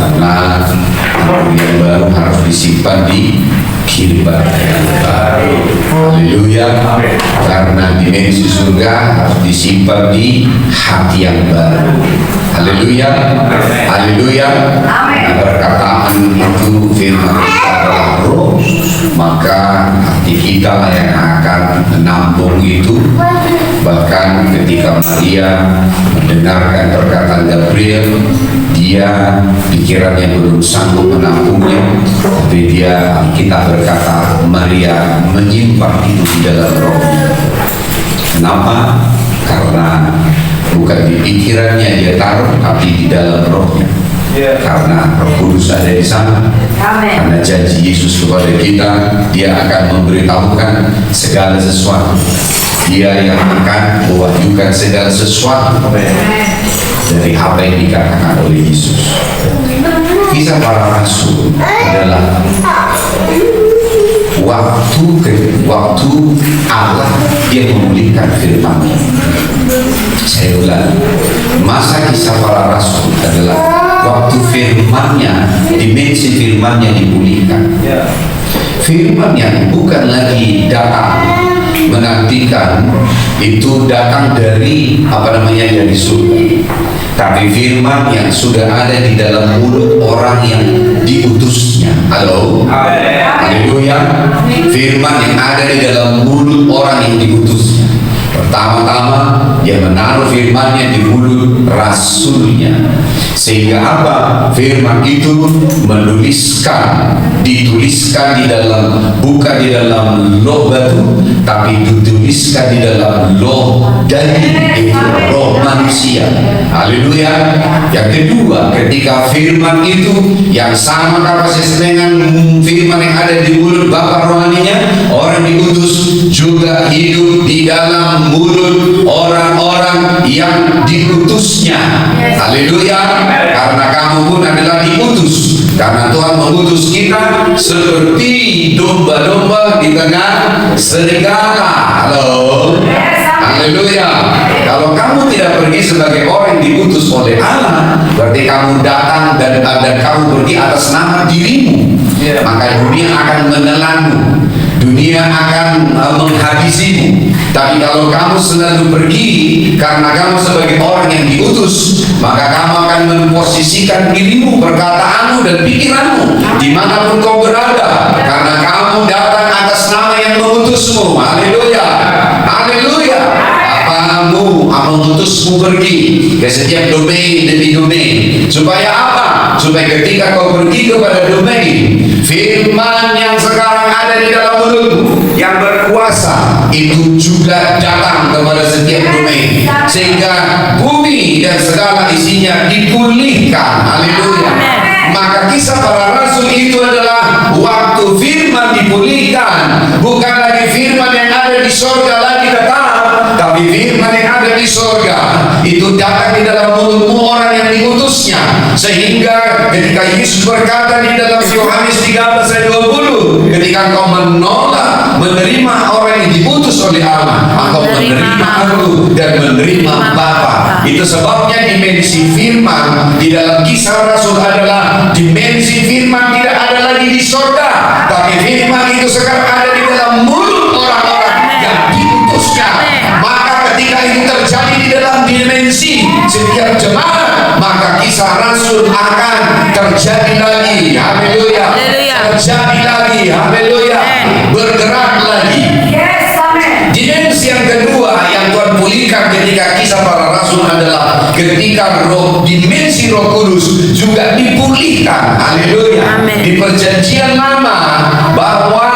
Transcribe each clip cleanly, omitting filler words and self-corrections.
Karena yang baru harus disimpan di kehidupan yang baru. Haleluya. Karena dimensi surga harus disimpan di hati yang baru. Haleluya. Haleluya. Nah, perkataan itu firman adalah roh, maka hati kita lah yang akan menampung itu. Bahkan ketika Maria mendengarkan perkataan Gabriel, dia pikirannya belum sanggup menampungnya, tapi kita berkata Maria menyimpan itu di dalam rohnya. Kenapa? Karena bukan di pikirannya dia taruh, tapi di dalam rohnya. Karena Roh Kudus ada di sana. Karena janji Yesus kepada kita, dia akan memberitahukan segala sesuatu. Dia yang akan mewahyukan segala sesuatu dari apa yang dikatakan oleh Yesus. Kisah para rasul adalah waktu Allah dia memulihkan firman-Nya. Saya ulang, masa kisah para rasul adalah waktu firman-Nya, dimensi firman-Nya dipulihkan. Firman yang bukan lagi datang menantikan, itu datang dari dari surga, tapi firman yang sudah ada di dalam mulut orang yang diutusnya. Halo, haleluya. Firman yang ada di dalam mulut orang yang diutusnya. Pertama-tama dia menaruh firman-Nya di mulut rasulnya, sehingga apa? Firman itu dituliskan di dalam, bukan di dalam loh batu, tapi dituliskan di dalam loh daging, itu roh manusia. Haleluya. Yang kedua, ketika firman itu yang sama kapasitas dengan firman yang ada di mulut Bapa rohaninya, orang diutus juga hidup di dalam mulut orang-orang yang diutusnya. Haleluya. Karena kamu pun adalah diutus, karena Tuhan mengutus kita seperti domba-domba di tengah serigala. Halo, haleluya. Kalau kamu tidak pergi sebagai orang yang diutus oleh Allah, berarti kamu datang dan kamu pergi atas nama dirimu, maka dunia akan menelanmu, dunia akan menghabisimu. Tapi kalau kamu selalu pergi karena kamu sebagai orang yang diutus, maka kamu akan memposisikan dirimu, perkataanmu dan pikiranmu dimanapun kau berada, karena kamu datang atas nama yang mengutusmu. Haleluya, haleluya. Bapamu mengutusmu pergi ke setiap domain demi domain. Supaya apa? Supaya ketika kau pergi kepada domain, firman yang sekarang ada di dalam mulutmu yang berkuasa itu juga datang kepada setiap domain, sehingga bumi dan segala isinya dipulihkan. Haleluya. Maka kisah para rasul itu adalah waktu firman dipulihkan, bukan lagi firman yang ada di sorga lagi tetap, tapi firman yang ada di sorga itu datang di dalam mulutmu orang yang diutusnya. Sehingga ketika Yesus berkata di dalam Yohanes 13 ayat 20, ketika engkau menolak menerima orang yang diutus oleh Allah, engkau menerima Aku dan menerima Bapa. Itu sebabnya dimensi firman di dalam kisah rasul adalah dimensi firman tidak ada lagi di sorga, tapi firman itu sekarang ada di dalam mulut orang-orang yang diutusnya. Maka ketika itu terjadi di dalam dimensi setiap jemaat, maka kisah rasul akan terjadi lagi. Haleluya. Terjadi lagi. Haleluya. Bergerak lagi. Dimensi yang kedua yang Tuhan pulihkan ketika kisah para rasul adalah ketika dimensi Roh Kudus juga dipulihkan. Haleluya. Di perjanjian lama bahwa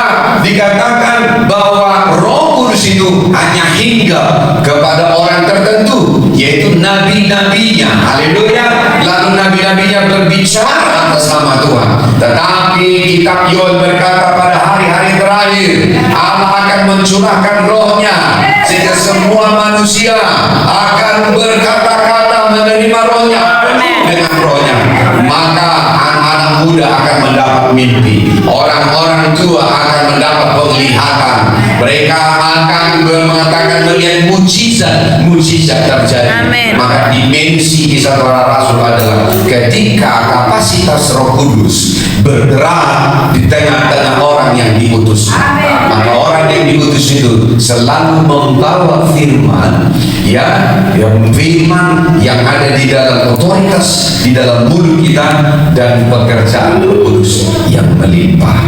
dikatakan bahwa Roh Kudus itu hanya hinggap kepada orang tertentu, yaitu nabi-nabinya. Haleluya. Lalu nabi-nabinya berbicara atas nama Tuhan. Tetapi kitab Yoel berkata pada hari-hari terakhir Allah akan mencurahkan rohnya, sehingga semua manusia akan berkata-kata menerima rohnya, dengan rohnya. Maka anak-anak muda akan mendapat mimpi, orang-orang tua akan mendapat penglihatan, mereka akan mengatakan melihat mujizat terjadi. Amen. Maka dimensi kisah para rasul adalah ketika kapasitas Roh Kudus bergerak di tengah-tengah orang yang diutus. Maka orang yang diutus itu selalu membawa firman, firman yang ada di dalam otoritas, di dalam mulut kita, dan pekerjaan Roh Kudus yang melimpah.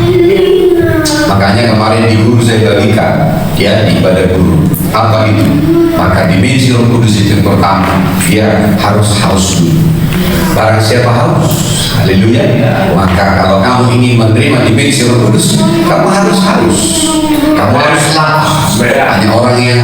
Makanya kemarin di guru saya bagikan di ibadah guru apa itu. Maka dimensi Roh Kudus itu yang pertama, harus haus dulu. Barang siapa haus, haleluya, maka kalau kamu ingin menerima dimensi Roh Kudus, kamu harus haus, kamu harus lapar. Hanya orang yang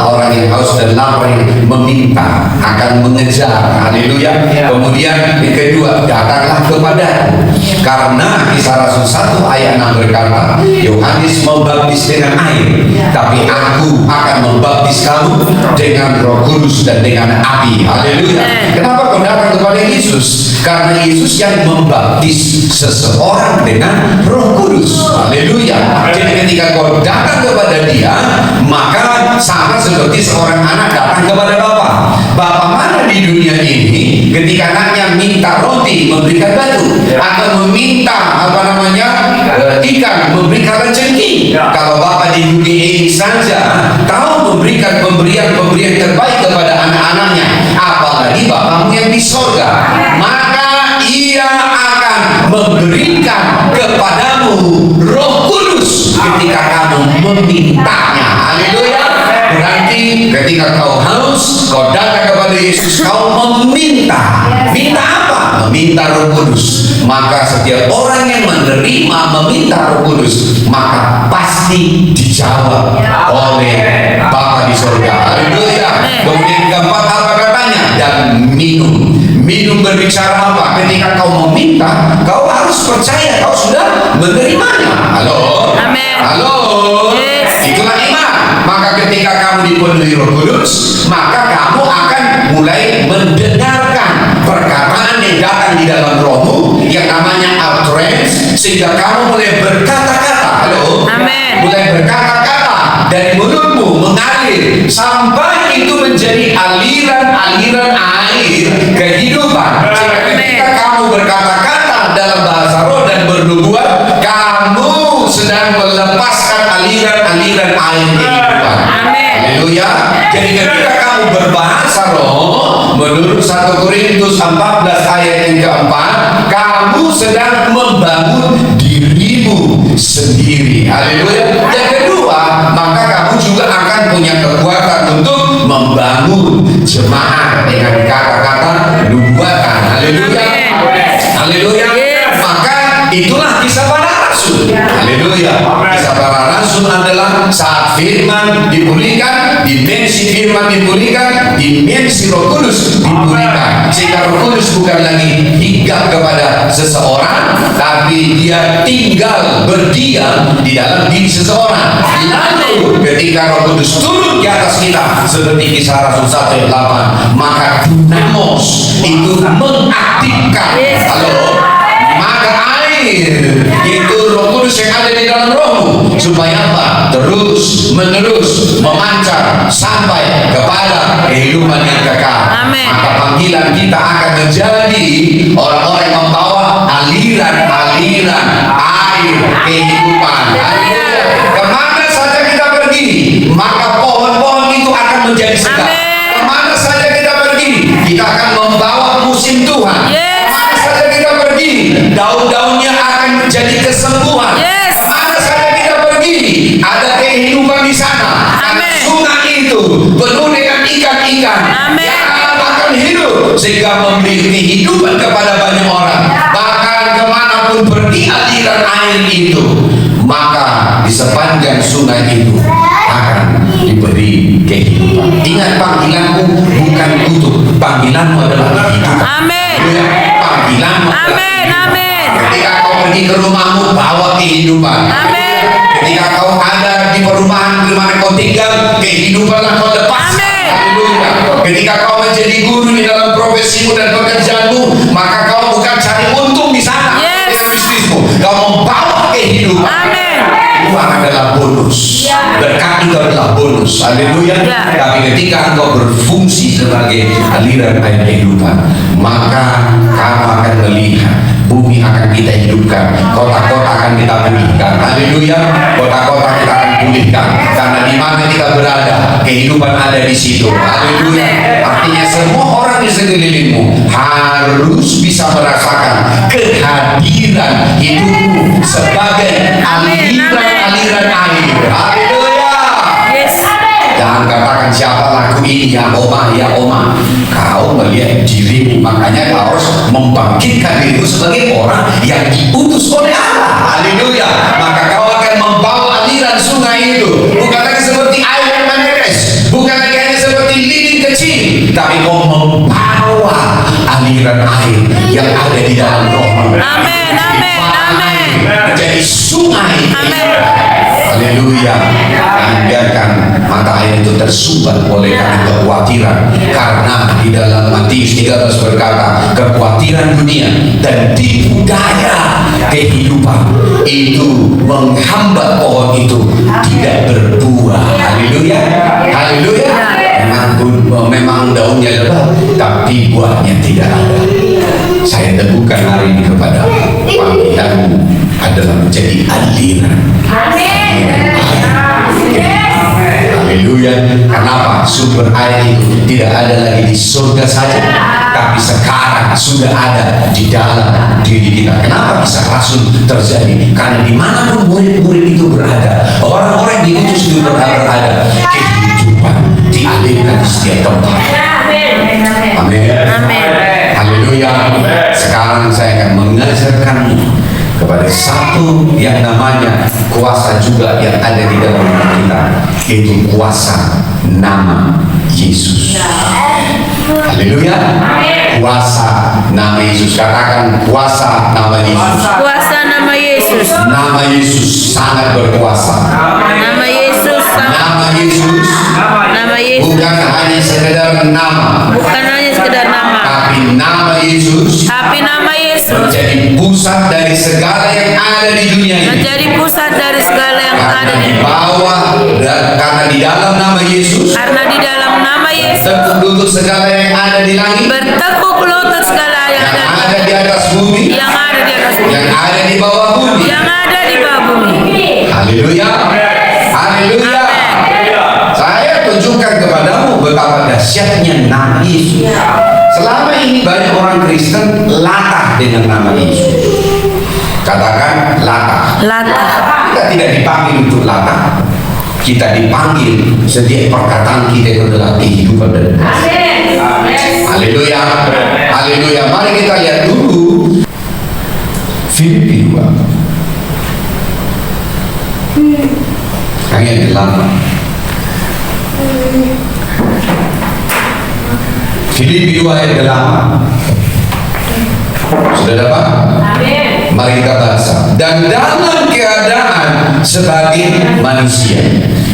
orang yang haus dan lapar yang meminta akan mengejar, haleluya. Kemudian yang kedua, datanglah kepadaku, karena Kisah Rasul 1 ayat 6 berkata, Yohanes membaptis dengan air, tapi aku akan membaptis kamu dengan Roh Kudus dan dengan api. Haleluya. Kenapa kau datang kepada Yesus? Karena Yesus yang membaptis seseorang dengan Roh Kudus. Haleluya. Jadi ketika kau datang kepada Dia, maka sama seperti seorang anak datang kepada Bapa. Bapa mana di dunia ini ketika anaknya minta roti memberikan batu, atau meminta ikan memberikan rezeki? Kalau Bapa di dunia ini saja tahu memberikan pemberian terbaik kepada anak-anaknya, apalagi Bapamu yang di sorga. Maka Ia akan memberikan kepadamu Roh Kudus ketika kamu memintanya. Haleluya. Berarti ketika kau haus, kau datang kepada Yesus, kau meminta. Minta apa? Meminta Roh Kudus. Maka setiap orang yang menerima meminta Roh Kudus, maka pasti dijawab oleh Bapa di surga. Haleluya. Kemudian keempat, apa katanya? Dan minum berbicara apa? Ketika kau meminta, kau harus percaya kau sudah menerimanya. Halo. Amen. Halo. Yes. Itulah iman. Maka ketika kamu dipenuhi Roh Kudus, maka kamu akan mulai mendengarkan perkataan yang datang di dalam rohmu, yang namanya utterance, sehingga kamu mulai berkata-kata. Halo. Amen. Mulai berkata-kata dari mulutmu mengalir sampai itu menjadi aliran-aliran air kehidupan. Sehingga ketika kamu berkata-kata dalam bahasa roh dan bernubuat, kamu sedang melepaskan aliran-aliran air kehidupan. Haleluya. Jadi ketika kamu berbahasa roh, menurut 1 Korintus 14 ayat yang keempat, kamu sedang membangun dirimu sendiri. Haleluya. Yang kedua, maka kamu juga akan punya kekuatan untuk membangun jemaat dengan kata-kata nubuatan. Haleluya. Haleluya. Maka itulah kisah para rasul. Haleluya. Kisah para rasul adalah saat firman dipulihkan, dimensi firman dipulihkan, dimensi Roh Kudus dipulihkan, sehingga Roh Kudus bukan lagi hinggap kepada seseorang, tapi Dia tinggal berdiam di dalam diri seseorang. Lalu ketika Roh Kudus turun di atas kita seperti Kisah Rasul 1 ayat 8, maka dinamos itu mengaktifkan. Halo. Maka air itu Roh Kudus yang ada di dalam rohmu, supaya apa? Terus menerus memancar sampai kepada kehidupan yang kekal. Amen. Maka panggilan kita akan menjadi orang-orang yang membawa aliran-aliran air kehidupan. Kemana saja kita pergi, maka pohon-pohon itu akan menjadi segar. Kemana saja kita pergi, kita akan membawa musim Tuhan. Kemana saja kita pergi, daun-daunnya akan menjadi kesembuhan. Kemana saja kita pergi, ada kehidupan di sana. Karena sungai itu penuh dengan ikan-ikan yang akan hidup, sehingga memberi kehidupan kepada banyak orang. Bahkan kemanapun pergi aliran air itu, maka di sepanjang sungai itu akan diberi kehidupan. Ingat, panggilanmu bukan kutuk, panggilanmu adalah kehidupan. Amin. Panggilanmu adalah kehidupan. Ketika kau pergi ke rumahmu, bawa kehidupan. Amin. Ketika kau ada di perumahan di mana kau tinggal, kehidupanlah kau lepas. Haleluya. Ketika kau menjadi guru di dalam profesimu dan pekerjaanmu, maka kau bukan cari untung di sana. adalah bonus. Berkat itu adalah bonus. Haleluya. Tapi ketika engkau berfungsi sebagai aliran air kehidupan, maka kamu akan melihat bumi akan kita hidupkan, kota-kota akan kita pulihkan. Haleluya. Kota-kota kita akan pulihkan, karena di mana kita berada, kehidupan ada di situ. Haleluya. Artinya semua orang di sekelilingmu harus bisa merasakan kehadiran hidupmu sebagai aliran-aliran air. Haleluya. Jangan katakan siapa laku ini, ya oma, ya oma. Kau melihat dirimu, makanya kau harus membangkitkan dirimu sebagai orang yang diutus oleh Allah. Haleluya. Maka kau akan membawa aliran sungai itu, bukan lagi seperti air yang menetes, bukan lagi hanya seperti lilin kecil, tapi kau membawa aliran air yang ada di dalam roh. Amin, amin, amin. Menjadi sungai. Haleluya. Dan biarkan mata air itu tersumbat oleh karena kekhawatiran, karena di dalam Matius 13 berkata, kekhawatiran dunia dan tipu daya kehidupan itu menghambat pohon itu tidak berbuah. Haleluya. Haleluya. Memang daunnya lebat, tapi buahnya tidak ada. Saya teguhkan hari ini kepada panggilanmu adalah menjadi aliran. Haleluya. Kenapa? Sumber air itu tidak ada lagi di surga saja, tapi sekarang sudah ada di dalam diri kita. Kenapa bisa rasul terjadi? Karena dimanapun murid-murid itu berada, orang-orang yang diutus itu berada, kehidupan dialirkan di setiap tempat. Amin. Haleluya. Sekarang saya akan mengajarkanmu kepada satu yang namanya kuasa juga yang ada di dalam kita, yaitu kuasa nama Yesus. Haleluya. Kuasa nama Yesus. Katakan kuasa nama Yesus. Kuasa nama Yesus. Nama Yesus sangat berkuasa. Nama Yesus. Nama Yesus. Nama Yesus. Bukan hanya sekedar nama. Bukan hanya sekedar nama. Tapi nama Yesus. Tapi nama Yesus Menjadi pusat dari segala yang ada di dunia ini. menjadi pusat dari segala yang ada di bawah, dan karena di dalam nama Yesus. Karena di dalam nama Yesus Bertekuk lutut segala yang ada di langit, bertekuk lutut segala yang ada di atas bumi, yang ada di atas bumi, yang ada di bawah bumi. yang ada di bawah bumi. Haleluya. Haleluya. Saya tunjukkan kepadamu betapa dahsyatnya nama Yesus. Selama ini banyak orang Kristen latah dengan nama Yesus. Katakan latah. Latah. Kita tidak dipanggil untuk latah. Kita dipanggil setiap perkataan kita itu adalah kehidupan dan haleluya. Haleluya. Mari kita lihat dulu Filipi 2 ayat 8. Filipi 2 ayat 8. Sudah dapat? Amin. Mari kita baca. Dan dalam keadaan sebagai manusia,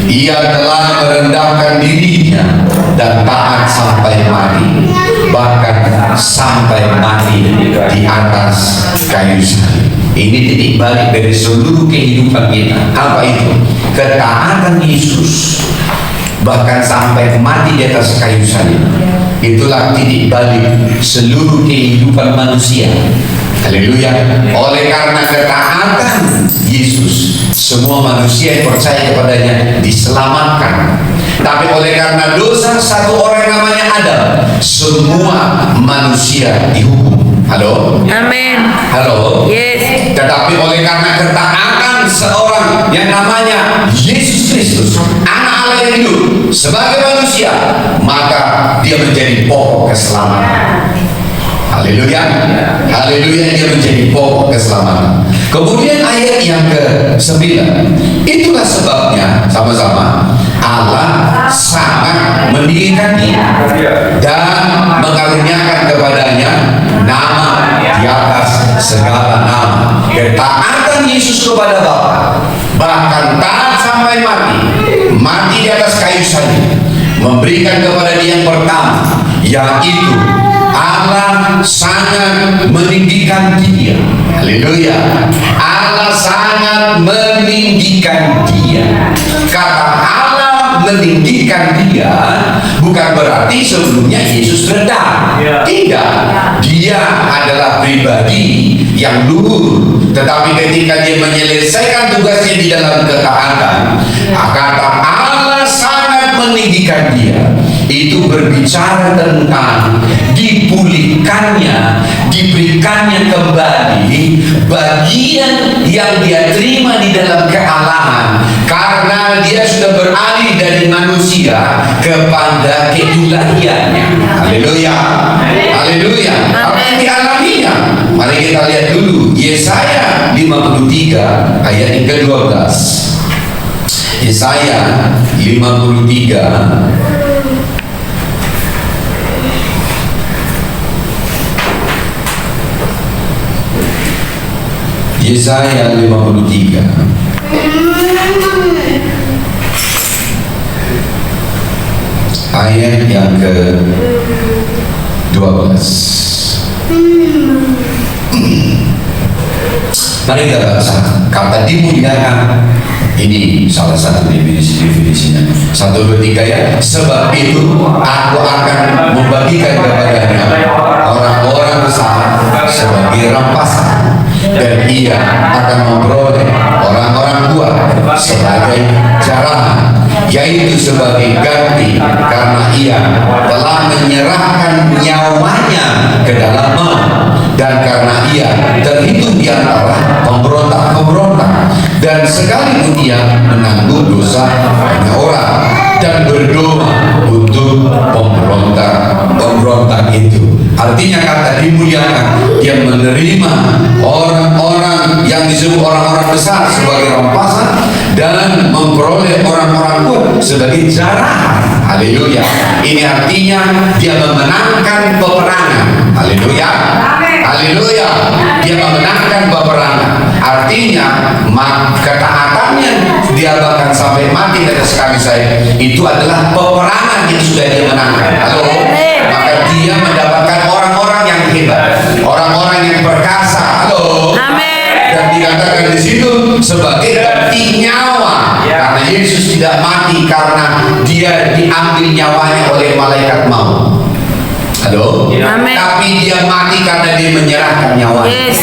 ia telah merendahkan dirinya dan taat sampai mati, bahkan sampai mati di atas kayu salib. Ini titik balik dari seluruh kehidupan kita. Apa itu? Ketaatan Yesus, bahkan sampai mati di atas kayu salib. Itulah titik balik seluruh kehidupan manusia. Haleluya. Oleh karena ketaatan Yesus, semua manusia yang percaya kepadanya diselamatkan. Tapi oleh karena dosa satu orang namanya Adam, semua manusia dihukum. Halo? Amin. Halo? Yes. Tetapi oleh karena ketaatan seorang yang namanya Yesus Kristus, anak Allah yang hidup sebagai manusia, maka dia menjadi pokok keselamatan. Haleluya. Haleluya. Dia menjadi pokok keselamatan. Kemudian ayat yang ke-9. Itulah sebabnya sama-sama Allah sangat meninggikan dia dan mengaruniakan kepadanya nama di atas segala nama. Ketaatan Yesus kepada Bapa, bahkan taat sampai mati, mati di atas kayu salib, memberikan kepada dia yang pertama, yaitu Allah sangat meninggikan dia. Haleluya. Allah sangat meninggikan dia. meninggikan dia, bukan berarti sebelumnya Yesus rendah. Tidak, dia adalah pribadi yang luhur. Tetapi ketika dia menyelesaikan tugasnya di dalam ketaatan, kata Allah sangat meninggikan dia. Itu berbicara tentang dipulihkannya, diberikannya kembali bagian yang dia terima di dalam kealahan, karena dia sudah beralih dari manusia kepada keilahiannya. Haleluya, haleluya. Apa yang dialaminya? Mari kita lihat dulu Yesaya 53 ayat yang ke-12. Yesaya 53 Yesaya 53 ayat yang ke-12. Mari kita baca. Kata dimuliakan, ini salah satu definisinya. 1, 2, 3 ya. Sebab itu aku akan membagikan kepadanya orang-orang besar sebagai rampasan, dan ia akan memperoleh orang-orang kuat sebagai jarahan, yaitu sebagai ganti karena ia telah menyerahkan nyawanya ke dalam maut, dan karena ia terhitung di antara pemberontak-pemberontak, dan sekalipun ia menanggung dosa banyak orang dan berdoa untuk pemberontak itu. Artinya kata dimuliakan, dia menerima orang-orang yang disebut orang-orang besar sebagai rampasan dan memperoleh orang-orang kuat sebagai jarahan. Haleluya. Ini artinya dia memenangkan peperangan. Haleluya. Haleluya. Dia memenangkan peperangan. Artinya ketaatannya dia bahkan sampai mati, kata sekali saya, itu adalah peperangan yang sudah dia menangkan. Halo. Maka dia mendapatkan orang-orang yang hebat, orang-orang yang perkasa. Halo. Amin. Dan dikatakan di situ sebagai ganti nyawa, karena Yesus tidak mati karena dia diambil nyawanya oleh malaikat maut. Halo. Amin. Tapi dia mati karena dia menyerahkan nyawanya. Yes.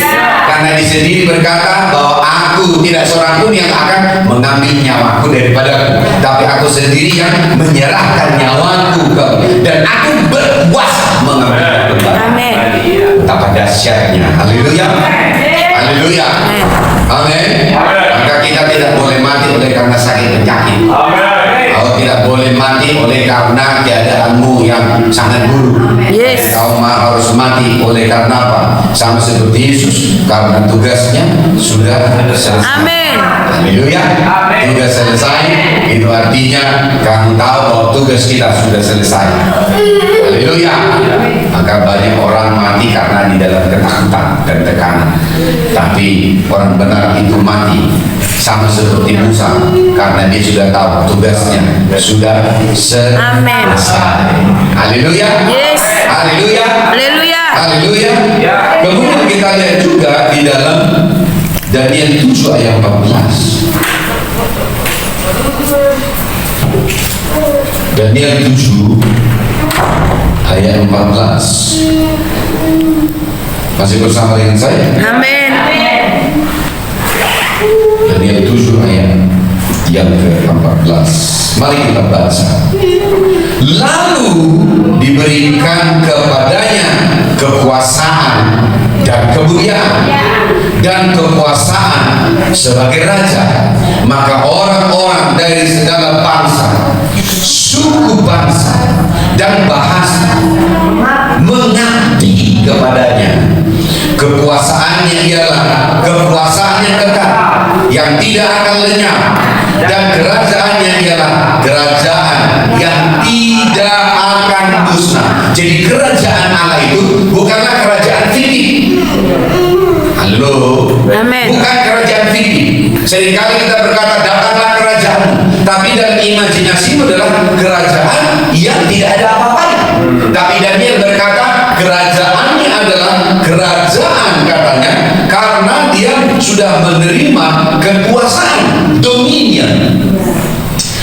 Karena di sini berkata bahwa aku tidak seorang pun yang akan mengambil nyawaku daripadaku, tapi aku sendiri yang menyerahkan nyawaku dan aku berkuasa mengambil kembali. Amin. Betapa dahsyatnya. Haleluya. Haleluya. Amin. Maka kita tidak boleh mati oleh karena sakit penyakit. Kau tidak boleh mati oleh karena keadaanmu yang sangat buruk. Yes. Kau harus mati oleh karena apa? Sama seperti Yesus, karena tugasnya sudah selesai. Amin. Haleluya. Tugas selesai, itu artinya kamu tahu bahwa tugas kita sudah selesai. Haleluya. Maka banyak orang mati karena di dalam ketakutan dan tekanan. Tapi orang benar itu mati sama seperti Musa, karena dia sudah tahu tugasnya sudah selesai. Haleluya. Yes. Haleluya. Haleluya. Haleluya. Kemudian kita lihat juga di dalam Daniel 7 ayat 14. Daniel 7 ayat 14. Masih bersama dengan saya? Amin. Daniel 7 ayat yang ke-14. Mari kita baca. Lalu diberikan kepadanya kekuasaan dan kemuliaan dan kekuasaan sebagai raja, maka orang-orang dari segala bangsa, suku bangsa dan bahasa mengabdi kepadanya. Kekuasaannya ialah kekuasaan yang kekal yang tidak akan lenyap, dan kerajaannya ialah kerajaan yang tidak akan musnah. Jadi kerajaan Allah itu bukanlah kerajaan fiktif. Halo. Amin. Bukan kerajaan fiktif. Seringkali kita berkata datanglah kerajaan, tapi dalam imajinasimu adalah kerajaan yang tidak ada apa-apanya. Tapi Daniel berkata kerajaannya adalah kerajaan, katanya, karena dia sudah menerima kekuasaan, dominion.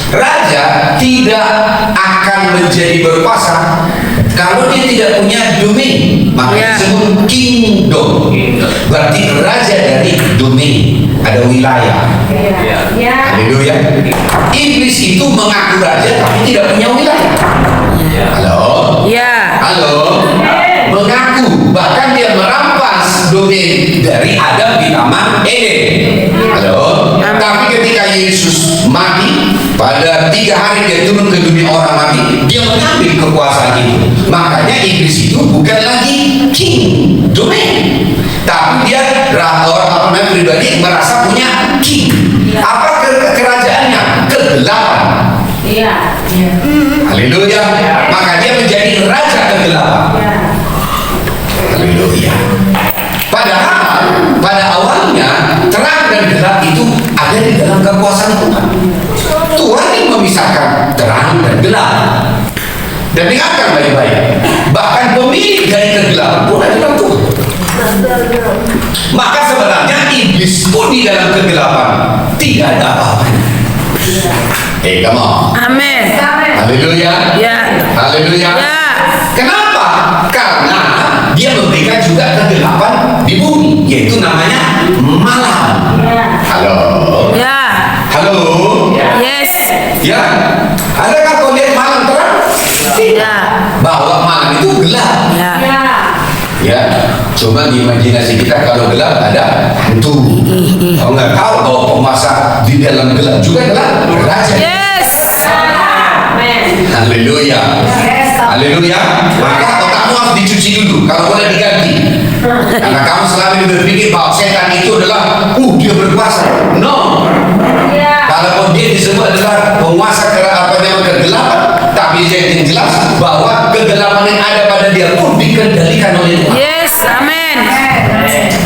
Raja tidak akan menjadi berkuasa kalau dia tidak punya domain. Makanya disebut kingdom. Berarti raja dari domain, ada wilayah. Haleluya. Iblis itu mengaku raja tapi tidak punya wilayah. Halo. Ya. Halo. Mengaku, bahkan dia merampas domain dari Adam di Taman Eden. Halo. Tapi ketika Yesus mati, pada 3 hari dia turun ke dunia orang mati, dia mengambil kekuasaan itu. Makanya iblis itu bukan lagi king, domain, tapi dia orang pribadi merasa punya king. Apa kerajaannya? Kegelapan. Haleluya. Maka dia menjadi raja kegelapan. Haleluya. Padahal pada awalnya terang dan gelap itu ada di dalam kekuasaan Tuhan. Tuhan yang memisahkan terang dan gelap. Dan dengarkan baik-baik, bahkan pemilik dari kegelapan pun adalah Tuhan. Maka sebenarnya iblis pun di dalam kegelapan tidak ada apa-apanya. Come on. Amin. Haleluya. Ya. Haleluya. Ya. Kenapa? Karena dia memberikan juga kegelapan di bumi, yaitu namanya malam. Halo. Ya. Halo. Yes. Ya. Adakah kau lihat malam terang? Tidak. Bahwa malam itu gelap. Ya. Ya. Cuma di imajinasi kita kalau gelap ada hantu. Kau nggak tahu bahwa penguasa di dalam gelap juga adalah raja. Yes. Haleluya. Haleluya. Maka otakmu harus dicuci dulu, kalau boleh diganti. Karena kamu selama ini berpikir bahwa setan itu adalah dia berkuasa. No. Kalaupun dia disebut adalah penguasa kegelapan, tapi dia jelas bahwa kegelapan yang ada pada dia pun dikendalikan oleh Tuhan. Yes. Amin.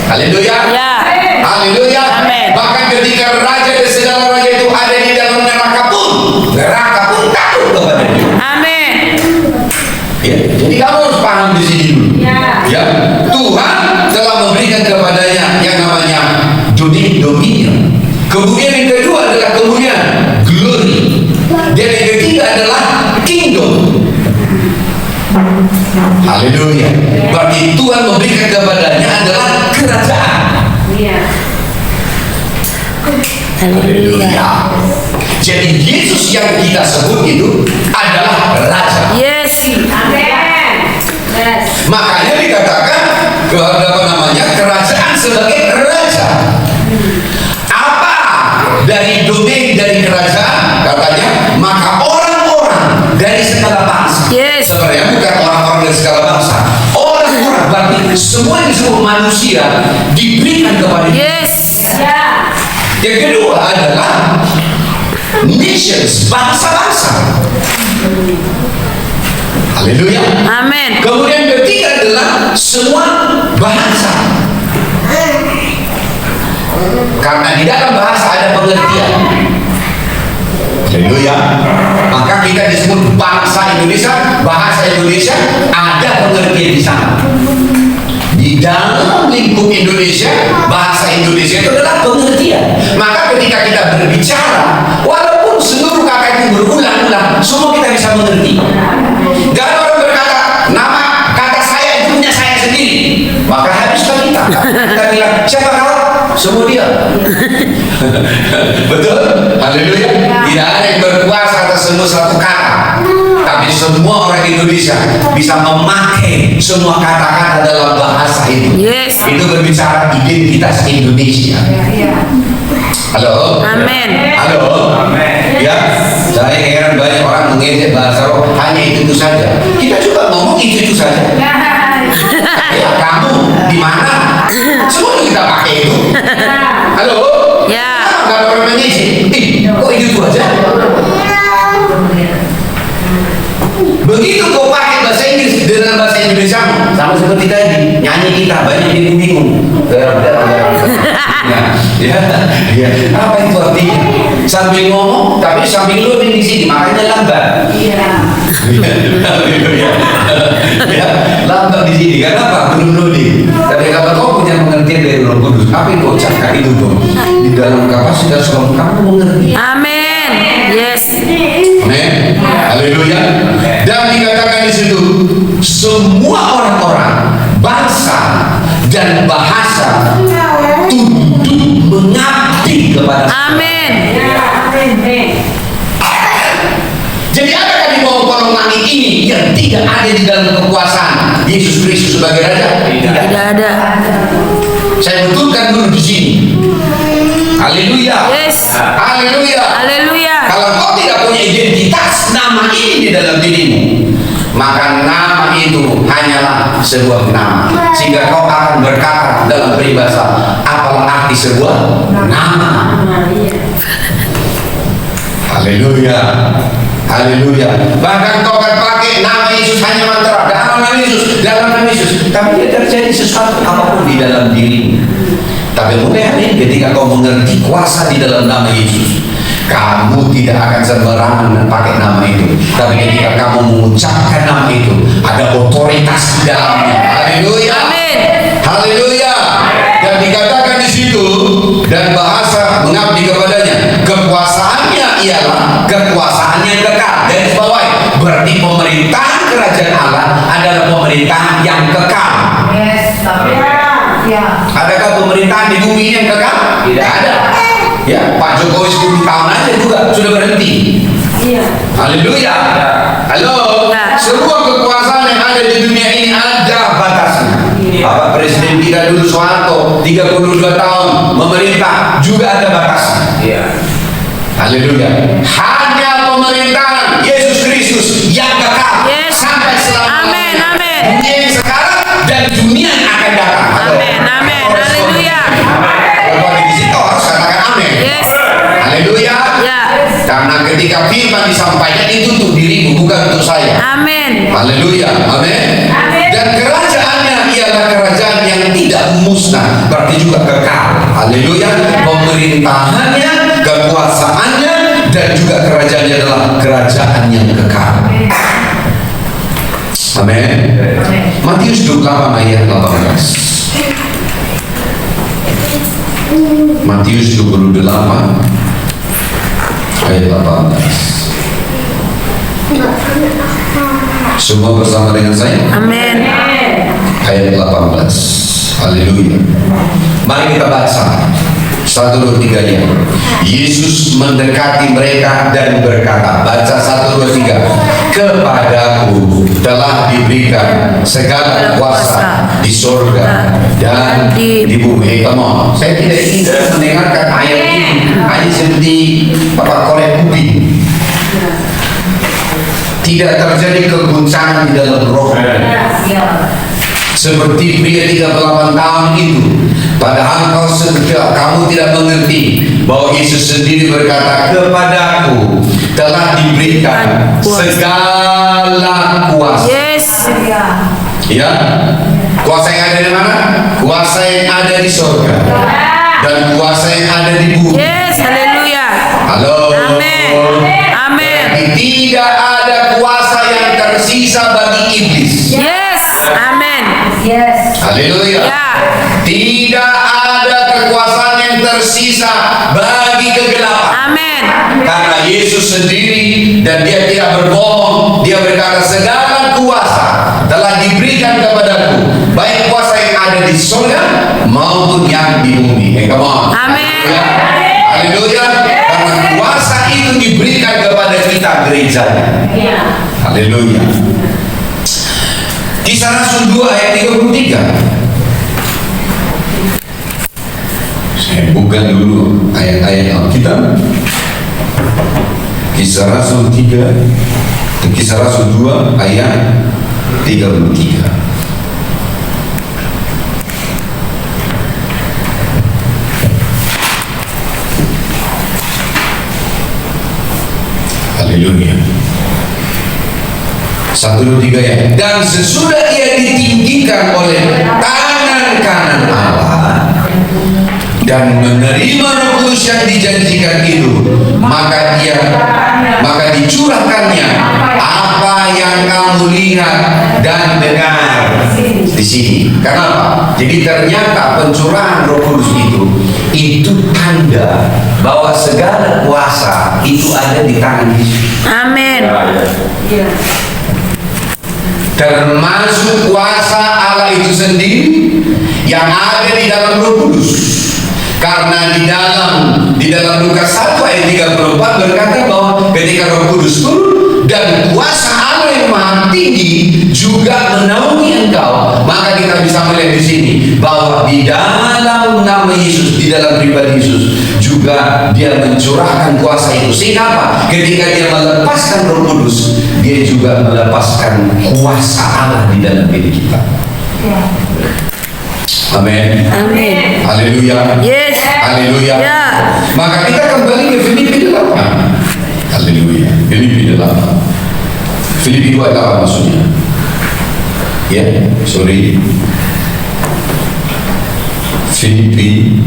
Haleluya. Ya. Haleluya. Amin. Bahkan ketika raja dan segala raja itu ada di dalam neraka pun takut kepada dia. Amin. Ya, jadi kamu harus paham di sini dulu. Ya, Tuhan telah memberikan kepadanya yang namanya dominion. Kemudian yang kedua adalah kemudian glory. Dan yang ketiga adalah kingdom. Haleluya. Berarti Tuhan memberikan kepadanya adalah kerajaan. Haleluya. Jadi Yesus yang kita sebut itu adalah raja. Yes. Makanya dikatakan kerajaan sebagai raja. Apa dari domain dari kerajaan? Katanya maka orang-orang dari segala bangsa. Yes. Sebenarnya bukan orang-orang dari segala bangsa. Orang-orang berarti semua yang disebut manusia diberikan kepada dia. Yes. Yang kedua adalah nations, bangsa-bangsa. Haleluya. Amin. Kemudian ketiga adalah semua bahasa. Karena di dalam bahasa ada pengertian. Haleluya. Maka kita disebut bangsa Indonesia, bahasa Indonesia, ada pengertian di sana. Di dalam lingkup Indonesia, bahasa Indonesia itu adalah pengertian. Maka ketika kita berbicara, walaupun seluruh kata itu berulang-ulang, semua kita bisa mengerti. Gak ada orang berkata, nama kata saya itu punya saya sendiri, maka habislah kita. Kita bilang, siapa kau? Semua dia. Betul? Haleluya. Tidak ada yang berkuasa atas semua satu kata, tapi semua orang Indonesia bisa memakai semua kata-kata dalam bahasa itu. Yes. Itu berbicara identitas Indonesia. Halo. Amin. Halo. Ya, saya heran banyak orang mengejek bahasa roh hanya itu saja. Kita juga ngomong itu saja. Ya, kamu di mana? Semua kita pakai itu. Halo. Ya. Kalau orang mengejek, kok itu aja? Begitu kau pakai bahasa Inggris dengan bahasa Indonesia, sama seperti tadi nyanyi kita banyak bingung-bingung. Ya, apa itu artinya? Sambil ngomong, tapi sambil loading di sini, makanya lambat. Ya, lambat di sini. Kenapa? Belum loading. Tapi kalau kau punya pengertian dari Roh Kudus, apa yang kau cakap itu dong? Di dalam kapasitas kamu mengerti. Amin. Yes. Amin. Haleluya. Dan dikatakan di situ semua orang-orang, bangsa dan bahasa tunduk mengabdi kepada. Amin. Jadi adakah di bawah kolong langit ini yang tidak ada di dalam kekuasaan Yesus Kristus sebagai Raja? Tidak ada. Saya betulkan dulu di sini. Haleluya. Yes. Haleluya. Haleluya. Kalau kau tidak punya identitas nama ini di dalam dirimu, maka nama itu hanyalah sebuah nama. Sehingga kau akan berkata dalam peribahasa, apalah arti sebuah nama. Haleluya. Haleluya. Bahkan kau akan pakai nama Yesus hanya mantra, dalam nama Yesus, dalam nama Yesus. Tapi tidak terjadi sesuatu apapun di dalam dirimu. Tapi mulai hari ini ketika kau mengerti kuasa di dalam nama Yesus, kamu tidak akan sembarangan pakai nama itu. Tapi ketika kamu mengucapkan nama itu, ada otoritas di dalamnya. Haleluya. Amin. Haleluya. Dan dikatakan di situ, dan bahasa mengabdi kepadanya. Kekuasaannya ialah kekuasaan yang kekal. Garis bawahi, berarti pemerintahan kerajaan Allah adalah pemerintahan yang kekal. Yes, ya. Adakah pemerintahan di bumi ini yang kekal? Tidak ada. Ya, Pak Jokowi 10 tahun aja juga sudah berhenti. Iya. Haleluya. Halo. Ya. Semua kekuasaan yang ada di dunia ini ada batasnya. Bapak Presiden kita dulu Soeharto 32 tahun memerintah juga ada batasnya. Iya. Haleluya. Hanya pemerintahan Yesus Kristus yang kekal Yes. sampai selama. Amin. Amin. Dunia yang sekarang dan dunia yang akan datang. Amin. Amin. Haleluya. Kalau ada di situ harus katakan amin. Yes. Haleluya. Ya. Karena ketika firman disampaikan itu untuk dirimu, bukan untuk saya. Amin. Haleluya. Amin. Dan kerajaannya ialah kerajaan yang tidak musnah, berarti juga kekal. Haleluya. Pemerintahannya, kekuasaannya, dan juga kerajaannya adalah kerajaan yang kekal. Amin. Matius 28 ayat 18. Matius 28 ayat 18. Semua bersama dengan saya. Amin. Ayat 18. Haleluya. Mari kita baca 1, 2, 3 ya. Yesus mendekati mereka dan berkata, baca 1, 2, 3. Kepadaku telah diberikan segala kuasa di surga dan di bumi. Come on. Saya tidak ingin mendengarkan ayat ini hanya seperti Bapak korek kuping. Tidak terjadi keguncangan di dalam roh. Seperti pria 38 tahun itu, padahal kamu tidak mengerti bahwa Yesus sendiri berkata, kepadaku telah diberikan segala kuasa. Yes. Ya, kuasa yang ada di mana? Kuasa yang ada di surga dan kuasa yang ada di bumi. Yes. Haleluya. Halo. Amin. Amin. Tidak ada kuasa yang tersisa bagi iblis. Yes. Amin. Yes. Haleluya. Ya. Tidak ada kekuasaan yang tersisa bagi kegelapan. Amin. Karena Yesus sendiri dan dia tidak berbohong. Dia berkata segala kuasa telah diberikan kepadaku, baik kuasa yang ada di surga maupun yang di bumi. Come on. Amin. Ya. Haleluya. Karena kuasa itu diberikan kepada kita gerejanya. Haleluya. Kisah Rasul 2 ayat 33. Saya buka dulu ayat-ayat Alkitab. Kisah Rasul 3, Kisah Rasul 2 ayat 33. Haleluya. 1, 2, 3 ya. Dan sesudah ia ditinggikan oleh tangan kanan Allah dan menerima Roh Kudus yang dijanjikan itu, maka dicurahkannya apa yang kamu lihat dan dengar di sini. Kenapa? Jadi ternyata pencurahan Roh Kudus itu itu tanda bahwa segala kuasa itu ada di tangan Yesus. Amin. Iya. Termasuk kuasa Allah itu sendiri yang ada di dalam Roh Kudus. Karena di dalam Lukas 1 ayat 34 berkata bahwa ketika Roh Kudus turun dan kuasa Allah yang maha tinggi juga menaungi engkau, maka kita bisa melihat di sini bahwa di dalam nama Yesus, di dalam pribadi Yesus juga dia mencurahkan kuasa itu. Sehingga apa? Ketika dia melepaskan Roh Kudus, dia juga melepaskan kuasa Allah di dalam diri kita. Iya. Amin. Amin. Haleluya. Yes. Haleluya. Ya. Maka kita kembali ke Filipi 8. Haleluya. Filipi 8. Filipi 2 ayat 8 maksudnya. Ya, sorry. Filipi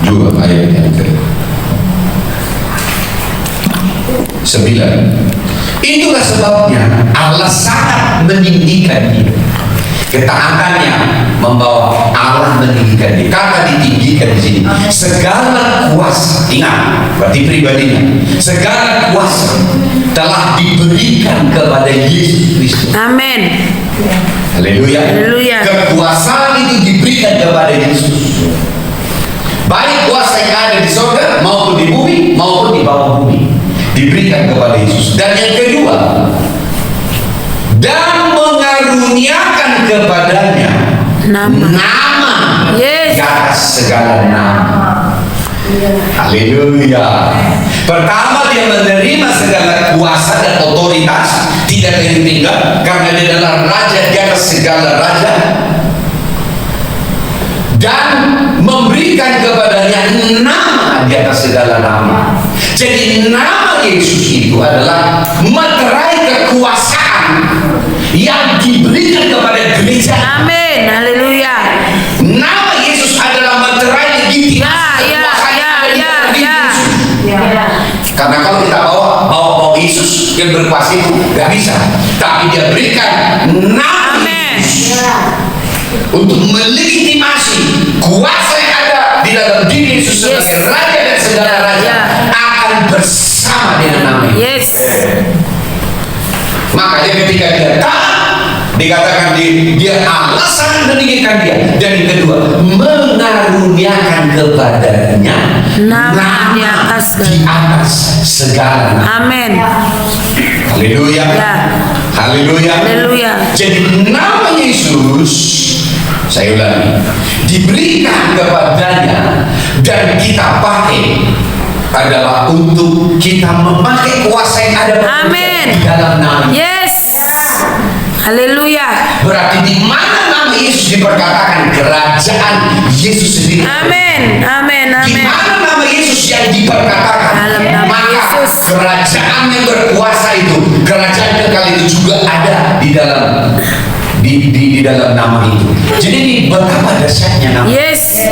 2 ayat yang ke 9. Itulah sebabnya Allah sangat meninggikan dia. Ketaatannya membawa Allah meninggikan dia. Kata ditinggikan di sini. Segala kuasa, ingat, berarti pribadinya. Segala kuasa telah diberikan kepada Yesus Kristus. Amin. Haleluya. Haleluya. Kekuasaan itu diberikan kepada Yesus. Baik kuasa yang ada di surga maupun di bumi maupun di bawah bumi diberikan kepada Yesus. Dan yang kedua, dan mengaruniakan kepadanya nama Yes. di atas segala nama. Haleluya. Pertama, dia menerima segala kuasa dan otoritas, tidak tertinggal, karena dia adalah raja di atas segala raja, dan memberikan kepadanya nama di atas segala nama. Jadi nama Yesus itu adalah materai kekuasaan yang diberikan kepada gereja. Amin. Haleluya. Nama Yesus adalah materai legitimasi kekuasaan yang ada di dalam diri Yesus. Iya. Karena kalau kita bawa Yesus yang berkuasa itu nggak bisa, tapi dia berikan nama Amin. Yesus Iya. untuk melegitimasi kuasa yang ada di dalam diri Yesus sebagai Yes. raja dan segala raja akan bersama dengan nama Yesus. Yes. Makanya ketika dia taat, dikatakan dia Allah sangat meninggikan dia. Dan yang kedua, mengaruniakan kepadanya Nama di atas segala nama. Amin. Haleluya. Ya. Haleluya. Haleluya. Jadi nama Yesus, saya ulangi, diberikan kepadanya dan kita pakai adalah untuk kita memakai kuasa yang ada Amin. di dalam nama. Yes. Haleluya. Berarti di mana nama Yesus diperkatakan, kerajaan Yesus sendiri. Amin. Amin. Di Amin. mana nama Yesus yang diperkatakan, Dalam nama maka Yesus. kerajaan yang berkuasa itu, kerajaan kekal itu juga ada di dalam di dalam nama itu. Jadi ini betapa dahsyatnya nama. Yes.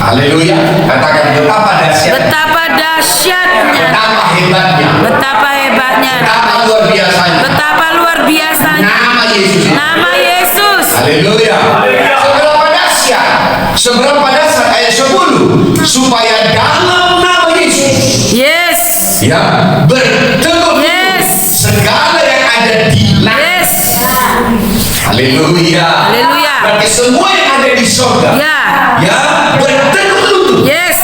Haleluya. Katakan betapa dahsyatnya. Betapa dahsyatnya. Betapa hebatnya. Betapa hebatnya. Betapa luar biasanya. Betapa luar biasanya. Nama Yesus. Nama Yesus. Haleluya. Seberapa dahsyat? Seberapa dahsyat ayat 10 supaya dalam nama Yesus Yes. ya berteguh Yes. segala yang ada di langit. Yes. Haleluya. Haleluya. Berarti semua yang ada di surga Ya. ya berteguh lutut. Yes.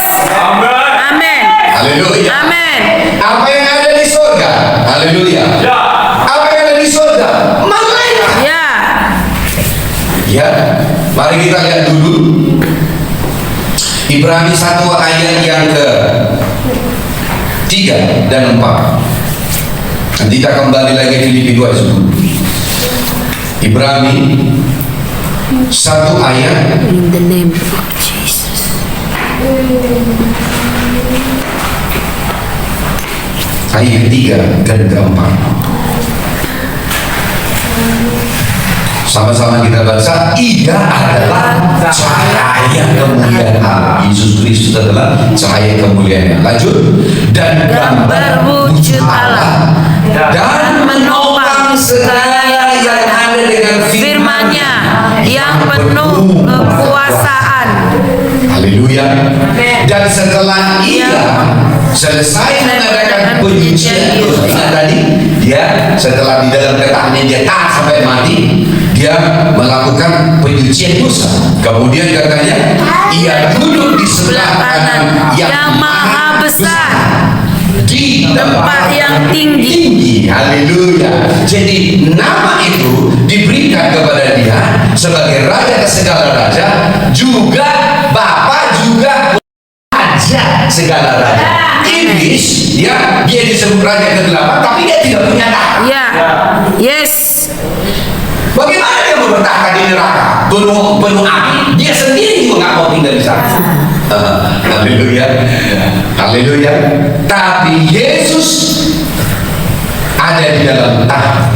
Amin. Haleluya. Amin. Apa yang ada di surga? Haleluya. Apa yang ada di surga? Malaikat. Ya. Ya, mari kita lihat dulu Ibrani 1 ayat yang ke 3 dan 4. Nanti kita kembali lagi Filipi 2 ayat 10. Ibrani 1 ayat In the name of Jesus. ayat 3 dan ke-4. Sama-sama kita baca, Ia adalah cahaya kemuliaan Allah. Yesus Kristus adalah cahaya kemuliaan. Lanjut. Dan gambar wujud Allah dan menopang segala yang ada dengan firman-Nya. yang penuh kekuasaan. Haleluya. Dan setelah ia selesai mengadakan penyucian dosa tadi, dia setelah di dalam ketahanan dia taat sampai mati, dia melakukan penyucian dosa. Kemudian katanya ia duduk di sebelah kanan yang maha besar di tempat yang tinggi. Haleluya. Jadi nama itu diberikan kepada dia sebagai raja segala raja, juga Bapa, juga raja segala raja. Iblis, ya, dia disebut raja ke-8, tapi dia tidak punya tahta. Ya. Yes. Bagaimana dia mau bertahan di neraka penuh api? Dia sendiri juga nggak mau tinggal di sana. Haleluya, haleluya. Tapi Yesus ada di dalam tahta.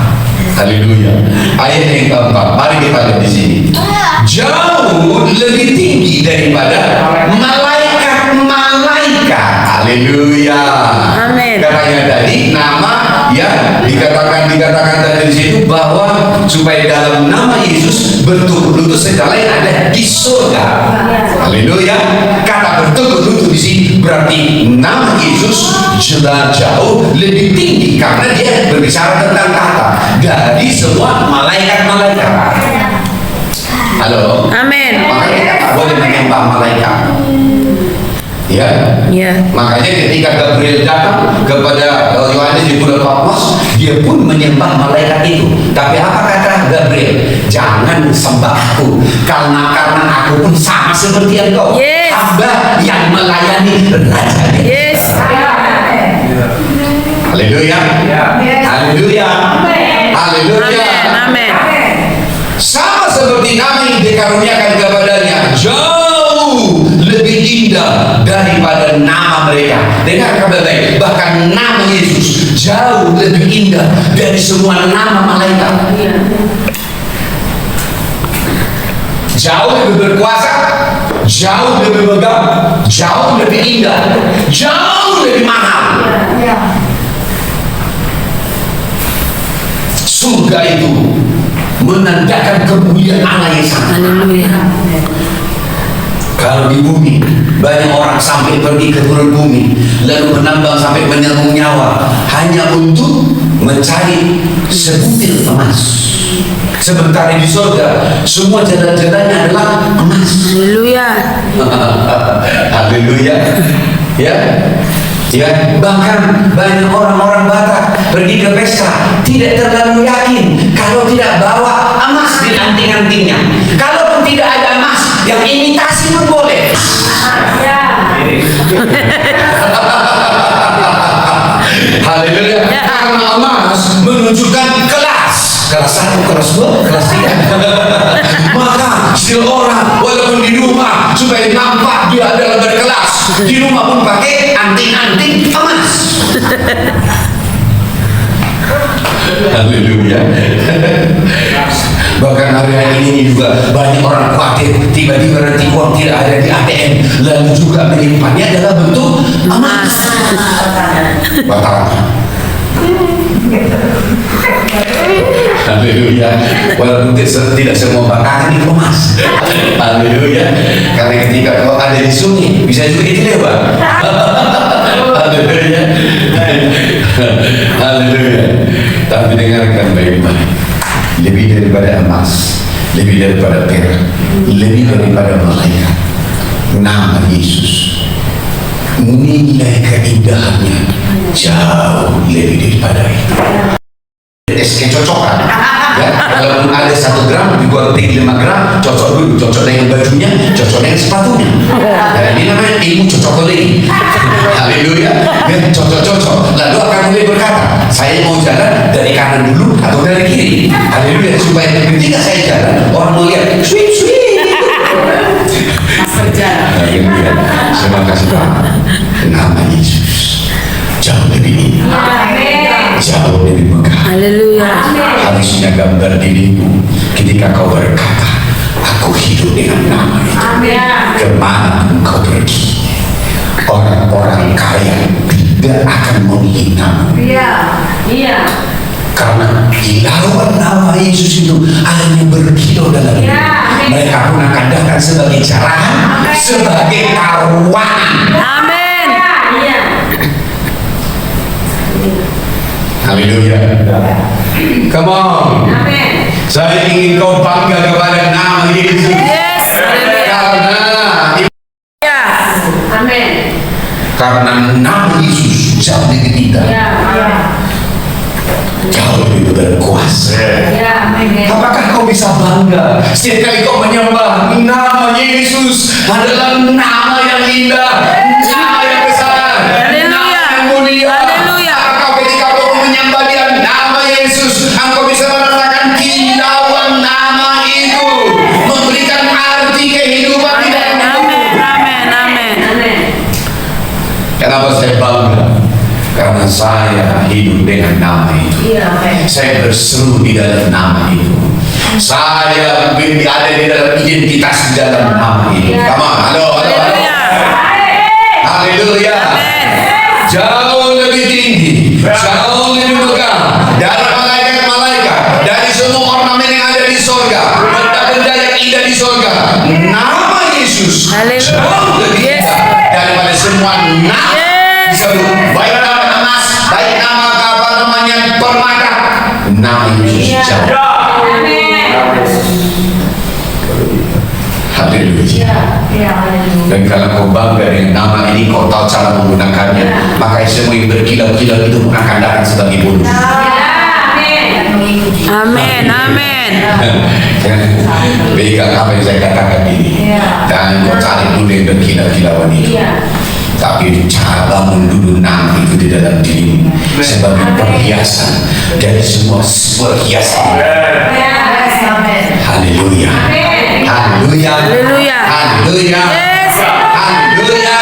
Haleluya. Ayat yang keempat, mari kita lihat di sini. Jauh lebih tinggi daripada malaikat-malaikat. Haleluya. Amin. Katanya tadi nama ya dikatakan tadi di situ bahwa supaya dalam nama Yesus bertukuk-lutut segala yang ada di surga. Haleluya. Kata bertukuk-lutut di sini berarti nama Yesus jauh lebih tinggi karena dia berbicara tentang tahta dari semua malaikat-malaikat. Halo. Amin. Makanya kita tak boleh menyembah malaikat. Ya. Ya. Makanya ketika Gabriel datang kepada Yohanes di Pulau Patmos, dia pun menyembah malaikat itu. Tapi apa kata Gabriel? Jangan sembah aku, karena aku pun sama seperti engkau. Yes. Hamba yang melayani raja. Yes. Haleluya. Haleluya. Haleluya. Amin. Sama seperti nama yang dikaruniakan kepadanya, jauh lebih indah daripada nama mereka. Dengarkan baik-baik, bahkan nama Yesus jauh lebih indah dari semua nama malaikat. Jauh lebih berkuasa, jauh lebih megah, jauh lebih indah, jauh lebih mahal. Surga itu menandakan kemuliaan Allah yang sangat. Haleluya. Kalau di bumi banyak orang sampai pergi ke turun bumi lalu menambang sampai menyambung nyawa hanya untuk mencari sebutir emas. Sementara di surga semua jalan-jalannya adalah emas. Haleluya. Haleluya. Ya. Ya, bahkan banyak orang-orang Batak pergi ke pesta tidak terlalu yakin kalau tidak bawa emas di anting-antingnya. Kalaupun tidak ada emas, yang imitasi pun boleh. Haleluya. Karena emas menunjukkan kelas 1, kelas 2, kelas 3. Maka setiap orang walaupun di rumah supaya nampak dia adalah berkelas, di rumah pun pakai anting-anting emas. Haleluya. Bahkan hari ini juga banyak orang khawatir tiba-tiba nanti uang tidak ada di ATM lalu juga menyimpannya adalah bentuk emas. Batal. Haleluya. Walaupun tidak semua bakaran itu emas. Haleluya. Karena ketika kau ada di sungai bisa juga itu lewat. Haleluya. Haleluya. Tapi dengarkan baik-baik. Lebih daripada emas, lebih daripada perak, lebih daripada malaikat, nama Yesus nilai keindahannya jauh lebih daripada itu. Kecocokan ya, walaupun ada 1 gram digunting 5 gram, cocok dulu, cocok dengan bajunya, cocok dengan sepatunya. Ini namanya ilmu cocok lagi. Haleluya. Ya, cocok lalu akan mulai berkata, saya mau jalan dari kanan dulu atau dari kiri. Haleluya. Supaya ketika saya jalan orang mau lihat sweet haleluya. Terima kasih Pak. Nama Yesus jauh lebih indah, jauh lebih megah. Haleluya. Harusnya gambar dirimu ketika kau berkata, aku hidup dengan nama itu. Kemana engkau pergi, orang-orang kaya tidak akan menghinamu. Karena di lawan nama Yesus itu ada yang berkilau dalam hidup. Mereka pun akan datang sebagai jarahan, sebagai taruhan. Amin. Iya. Haleluya. Come on. Amin. Saya ingin kau bangga kepada nama Yesus. Yes. Haleluya. Amin. Karena nama Yesus jauh lebih tinggi, Iya. jauh lebih berkuasa. Iya. Amin. Apakah kau bisa bangga setiap kali kau menyembah nama Yesus adalah nama yang indah, nama yang besar, Haleluya. nama yang mulia. Haleluya. Apakah ketika kau menyembah dia nama Yesus, engkau bisa merasakan kilauan nama itu memberikan arti kehidupan di dalam hidupmu. Amin. Amin. Amin. Kenapa saya bangga? Karena saya hidup dengan nama itu. Iya. Amin. Saya berseru di dalam nama itu. Saya ada di dalam identitas di dalam nama itu. Come on, halo. Haleluya. Haleluya. Amin. Jauh lebih tinggi, jauh lebih megah dari malaikat-malaikat, dari semua ornamen yang ada di sorga, benda-benda yang indah di sorga. Nama Yesus Haleluya. jauh lebih Yes. indah daripada semua nama. Yes. Disebut baik nama emas, baik nama apa namanya permata. Nama Yesus jauh. Haleluya. Iya. Dan kalau kau bangga dengan nama ini, kau tahu cara menggunakannya, maka semua yang berkilau-kilau itu pun akan datang sebagai bonus. Amin. Amin. Pegang apa yang saya katakan ini. Dan kau cari dulu yang berkilau-kilauan itu. Tapi cara bangun dulu nama itu di dalam dirimu sebagai perhiasan dari semua perhiasan. Haleluya. Haleluya. Haleluya. Haleluya. Yes. Haleluya.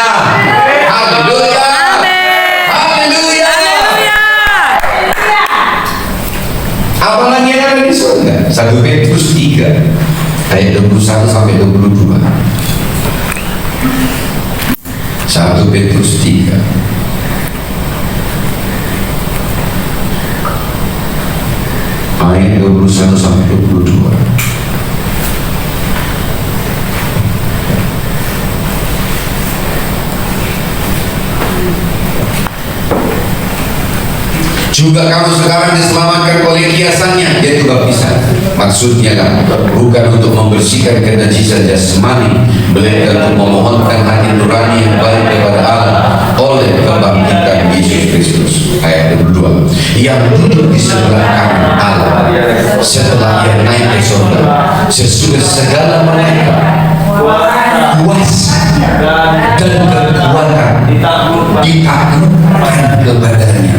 Haleluya. Amin. Haleluya. Haleluya. Apalagi yang ada di surga? 1 Petrus 3 ayat 21 sampai 22. 1 Petrus 3 ayat 21 sampai 22. Juga kamu sekarang diselamatkan oleh kiasannya, yaitu baptisan. Maksudnya kan bukan untuk membersihkan kenajisan jasmani, melainkan untuk memohonkan hati nurani yang baik kepada Allah oleh kebangkitan Yesus Kristus. Ayat 22. Yang duduk di sebelah kanan Allah setelah ia naik ke surga, sesudah segala malaikat, kuasa dan kekuatan ditaklukkan kepadanya.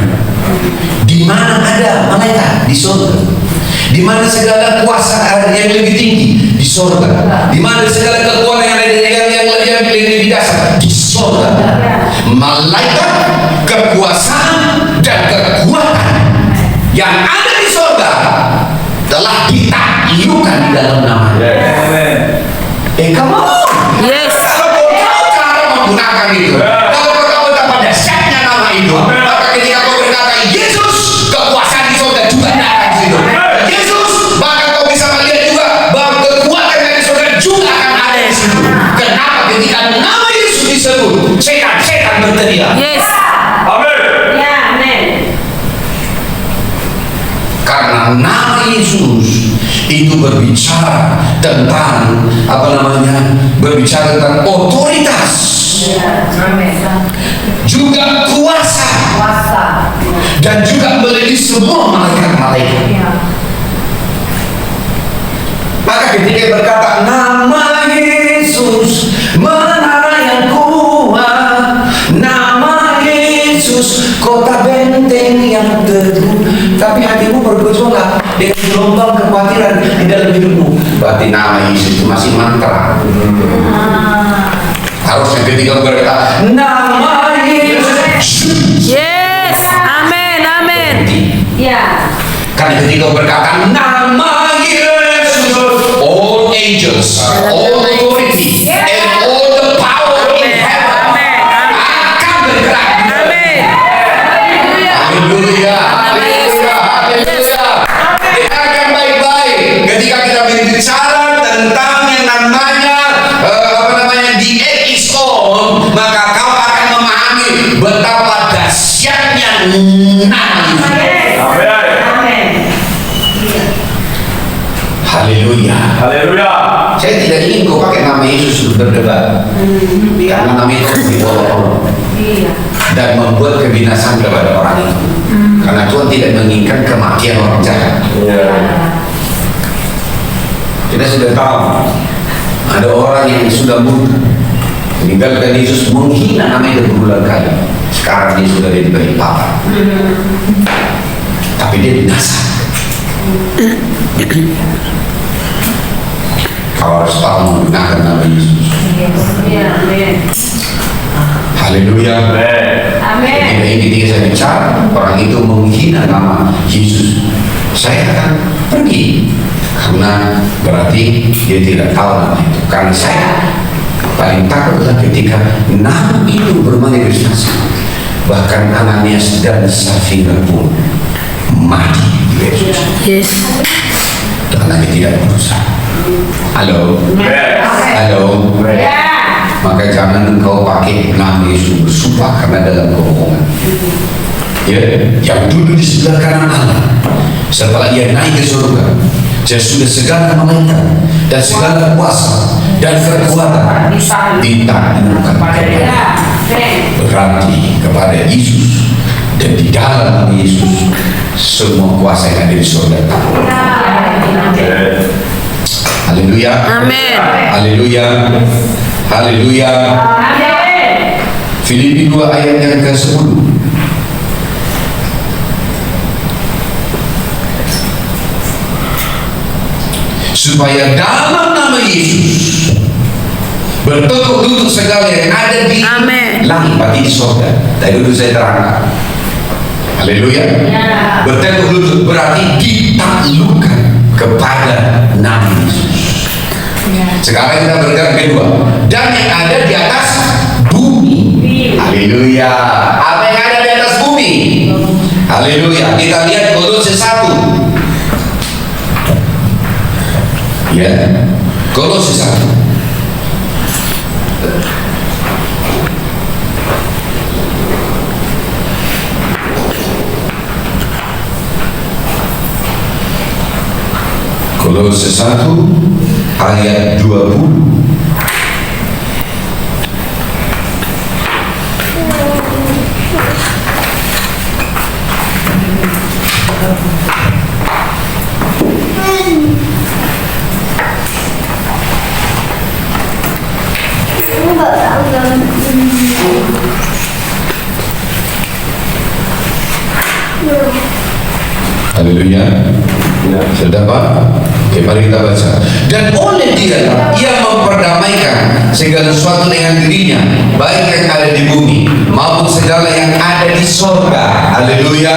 Di mana ada malaikat? Di surga. Di mana segala kuasa yang lebih tinggi? Di surga. Di mana segala kekuatan yang lebih dasar? Di surga. Malaikat, kekuasaan dan kekuatan yang ada di surga telah ditaklukkan di dalam nama. Come on. Yes. Kalau kau tahu cara menggunakan itu, kalau kau dapat dahsyatnya nama itu, maka ketika kau berkata Yesus, kekuasaan di surga juga datang di situ. Yesus, maka kau bisa melihat juga bahwa kekuatan yang di surga juga akan ada di situ. Kenapa ketika nama Yesus disebut, setan berteriak? Yes. Karena nama Yesus itu berbicara tentang berbicara tentang otoritas, juga kuasa, dan juga meliputi semua malaikat-malaikat. Maka ketika berkata nama Yesus menara yang kuat, nama Yesus kota benteng yang teguh, tapi hatimu bergejolak dengan gelombang kekhawatiran di dalam hidupmu, berarti nama Yesus itu masih mantra. Harusnya ketika berkata nama Yesus, Yes. Amin. Amin. karena ketika berkata nama Yesus, all angels, all authority, and all the power in heaven akan bergerak. Amin. Haleluya, haleluya, haleluya. Dengarkan baik-baik ketika kita berbicara tentang yang namanya the end is on, maka kau akan memahami betapa dahsyatnya nama Yesus. Amin. Haleluya. Haleluya. Saya tidak ingin kau pakai nama Yesus untuk berdebat, karena nama itu dibawa dan membuat kebinasaan kepada orang itu. Karena Tuhan tidak menginginkan kematian orang jahat. Kita sudah tahu ada orang yang sudah meninggalkan Yesus, menghina nama itu berulang kali. Sekarang dia sudah diberi papa, tapi dia binasa. Kau harus tahu menggunakan nama Yesus. Haleluya. Amin. Jadi ketika saya bicara, orang itu menghina nama Yesus, saya akan pergi, karena berarti dia tidak tahu nama itu. Karena saya paling takut adalah ketika nama itu bermanifestasi. Bahkan Ananias dan Safira pun mati di Yesus. Yes. Karena dia tidak berusaha. Halo. Halo. Maka jangan engkau pakai nama Yesus bersumpah karena dalam kebohongan. Ya, yang dulu di sebelah kanan Allah, setelah ia naik ke surga, sesudah segala malaikat dan segala kuasa dan kekuatan ditaklukkan kepada berarti kepada Yesus, dan di dalam Yesus semua kuasa yang ada di surga takluk. Haleluya. Amin. Haleluya. Haleluya. Filipi 2 ayat yang ke-10. Supaya dalam nama Yesus bertekuk lutut segala yang ada di Amin. langit, berarti di surga. Tadi dulu saya terangkan. Haleluya. Bertekuk lutut berarti ditaklukkan kepada nama Yesus. Sekarang kita bergerak kedua, dan yang ada di atas bumi. Haleluya. Apa yang ada di atas bumi? Haleluya. Kita lihat Kolose 1. Ya, Kolose 1. Kolose 1 ayat 20. Haleluya. Sudah Pak? Oke, mari kita baca. Dan oleh Dia ia memperdamaikan segala sesuatu dengan dirinya, baik yang ada di bumi maupun segala yang ada di sorga. Haleluya.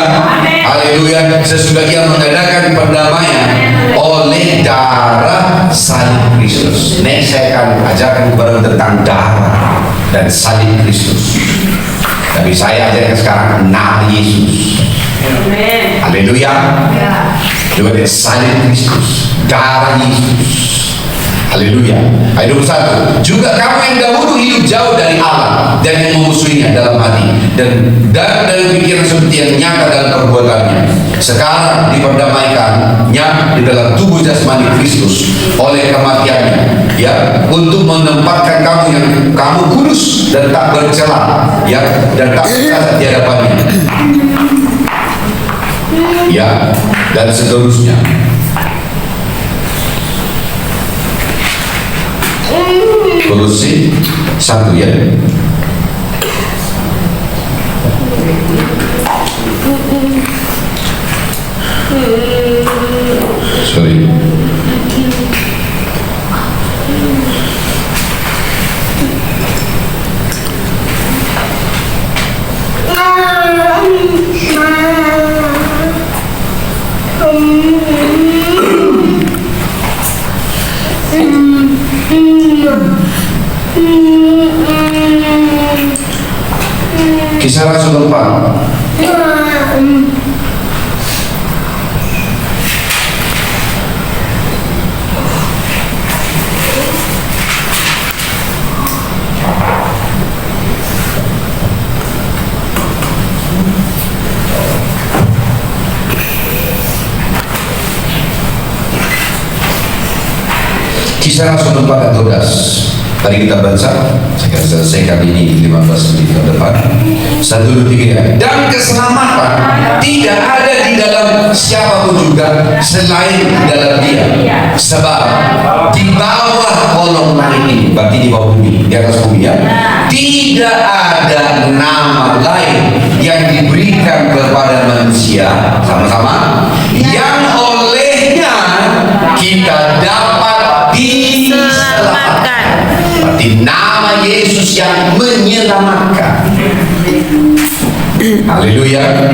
Haleluya. Sesudah ia mengadakan perdamaian oleh darah salib Kristus. Next saya akan ajarkan kepada tentang darah dan salib Kristus. Tapi saya ajarkan sekarang nama Yesus. Haleluya. Juga dari salib Kristus, darah Yesus. Haleluya. Ayat 21. Juga kamu yang dahulu hidup jauh dari Allah dan yang memusuhinya dalam hati dan dalam pikiran seperti yang nyata dalam perbuatannya, sekarang diperdamaikannya di dalam tubuh jasmani Kristus oleh kematiannya, ya, untuk menempatkan kamu yang kamu kudus dan tak bercela, ya, dan tak bercacat di hadapannya, ya, dan seterusnya. Kolose 1 ya. Sorry. Kisah Rasul 4. Kisah Rasul 4 ayat 12. Tadi kita baca, saya akan selesaikan ini 15 menit ke depan. 1, 2, 3 ya. Dan keselamatan tidak ada di dalam siapapun juga selain di dalam Dia. Sebab di bawah kolong langit ini, berarti di bawah bumi, di atas bumi ya, tidak ada nama lain yang diberikan kepada manusia, sama-sama, yang olehnya kita dapat diselamatkan. Berarti nama Yesus yang menyelamatkan. Haleluya.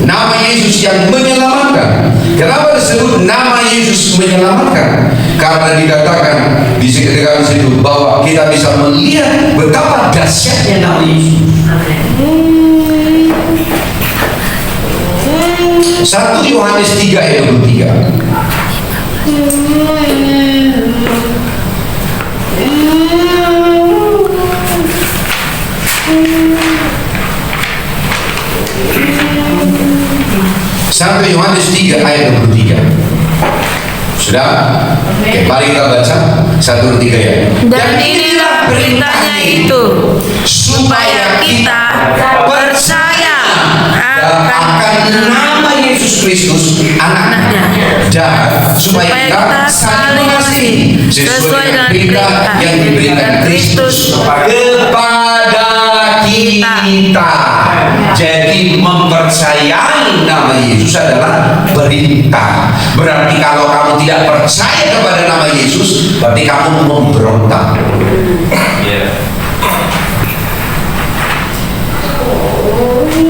Nama Yesus yang menyelamatkan. Kenapa disebut nama Yesus menyelamatkan? Karena dikatakan di sekitar situ bahwa kita bisa melihat betapa dahsyatnya nama Yesus. 1 Yohanes 3 ayat 23. Sampai Yohanes 3 ayat 23. Sudah? Oke, mari kita baca 1, 2, 3 ya. Dan inilah beritanya itu, supaya kita percaya akan nama Yesus Kristus anaknya, dan supaya kita saling mengasihi sesuai dengan berita yang diberikan Kristus kepada kita. Jadi mempercayai nama Yesus adalah perintah. Berarti kalau kamu tidak percaya kepada nama Yesus, berarti kamu memberontak.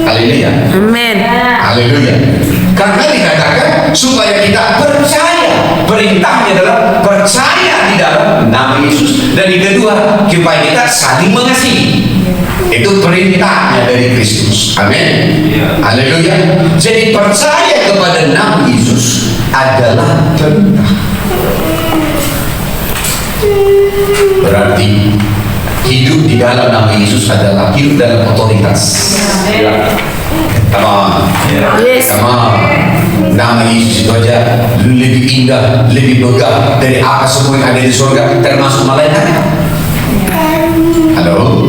Haleluya. Amin. Haleluya. Karena dikatakan supaya kita percaya. Perintahnya adalah percaya di dalam nama Yesus. Dan yang kedua, supaya kita saling mengasihi. Itu perintahnya dari Kristus. Amin. Haleluya. Jadi percaya kepada nama Yesus adalah perintah. Berarti hidup di dalam nama Yesus adalah hidup dalam otoritas. Come on. Yes. Come on. Nama Yesus itu aja lebih indah, lebih megah dari apa semua yang ada di surga, termasuk malaikat. Halo.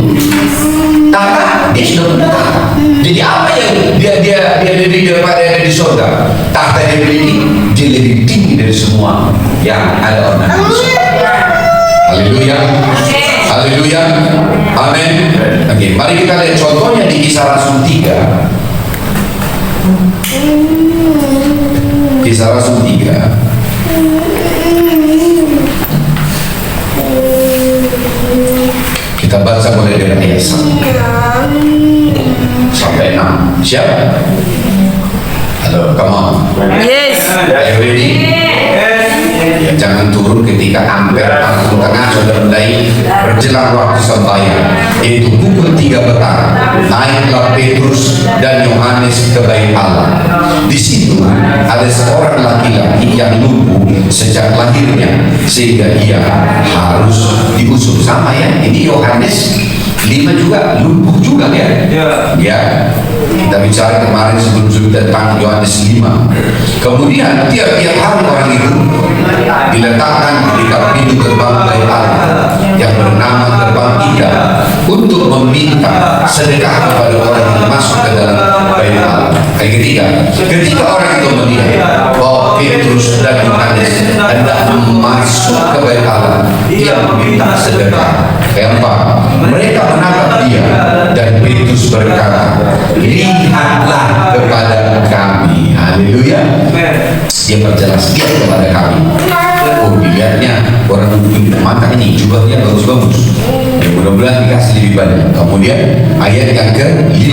Tahta, dia sudah punya tahta. Jadi apa yang dia lebih daripada yang ada di surga? Tahta dia miliki, dia lebih tinggi dari semua yang ada orang manusia. Haleluya. Haleluya. Amin. Oke, mari kita lihat contohnya di Kisah Rasul 3. Kisah Rasul 3. Kita baca mulai dari ayat 1 sampai 6. Siap? Halo, come on. Yes. Are you ready? Ya, jangan turun ketika hampir waktu tengah sudah mulai berjelang waktu sembahyang, yaitu pukul 3 petang. Naiklah Petrus dan Yohanes ke bait Allah. Di situ ada seorang laki-laki yang lumpuh sejak lahirnya, sehingga ia harus diusung. Sama ya, ini Yohanes 5 juga lumpuh juga ya. Ya. Kita bicara kemarin sebelum tentang Yohanes 5. Kemudian tiap-tiap hari orang itu diletakkan di dekat pintu gerbang bait Allah yang bernama gerbang indah untuk meminta sedekah kepada orang yang masuk ke dalam bait Allah. Yang ketiga, ketika orang itu melihat bahwa Petrus dan Yohanes hendak masuk ke bait Allah, dia meminta sedekah. Keempat, mereka menangkap dia dan Petrus berkata, lihatlah kepada kami. Haleluya. Dia berjelas lihat kepada kami. Oh, dilihatnya orang punya mata ini jubahnya bagus-bagus. Ya, mudah-mudahan dikasih lebih banyak. Kemudian ayat yang ke-5,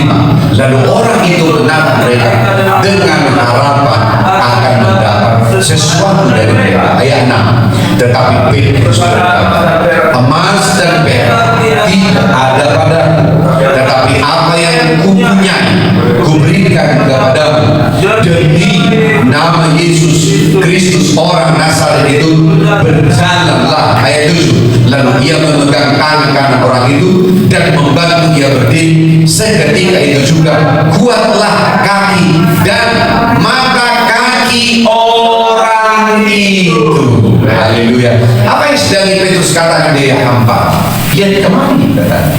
lalu orang itu menangkap mereka dengan harapan akan mendapat sesuatu dari mereka. Ayat 6, tetapi Petrus berkata, emas dan perak tidak ada padaku, tetapi apa yang kupunyai kuberikan kepadamu. Demi nama Yesus Kristus orang Nazaret itu berjalanlah. Ayat 7, lalu ia memegang tangan kanan orang itu dan membantu ia berdiri. Seketika itu juga kuatlah kaki dan mata kaki orang itu. Haleluya. Apa yang sedang Petrus katakan dia hamba? Lihat kemana katanya.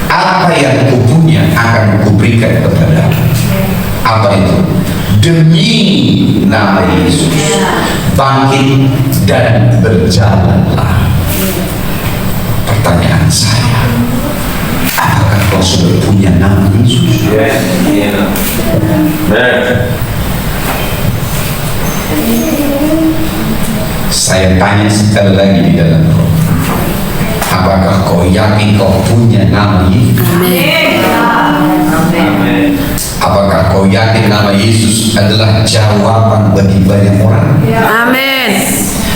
Apa yang kupunya akan kuberikan kepada. Apa itu? Demi nama Yesus bangkit dan berjalanlah. Pertanyaan saya, apakah kau sudah punya nama Yesus? Saya tanya sekali lagi di dalam roh, apakah kau yakin kau punya nama Yesus? Apakah kau yakin nama Yesus adalah jawaban bagi banyak orang? Amin.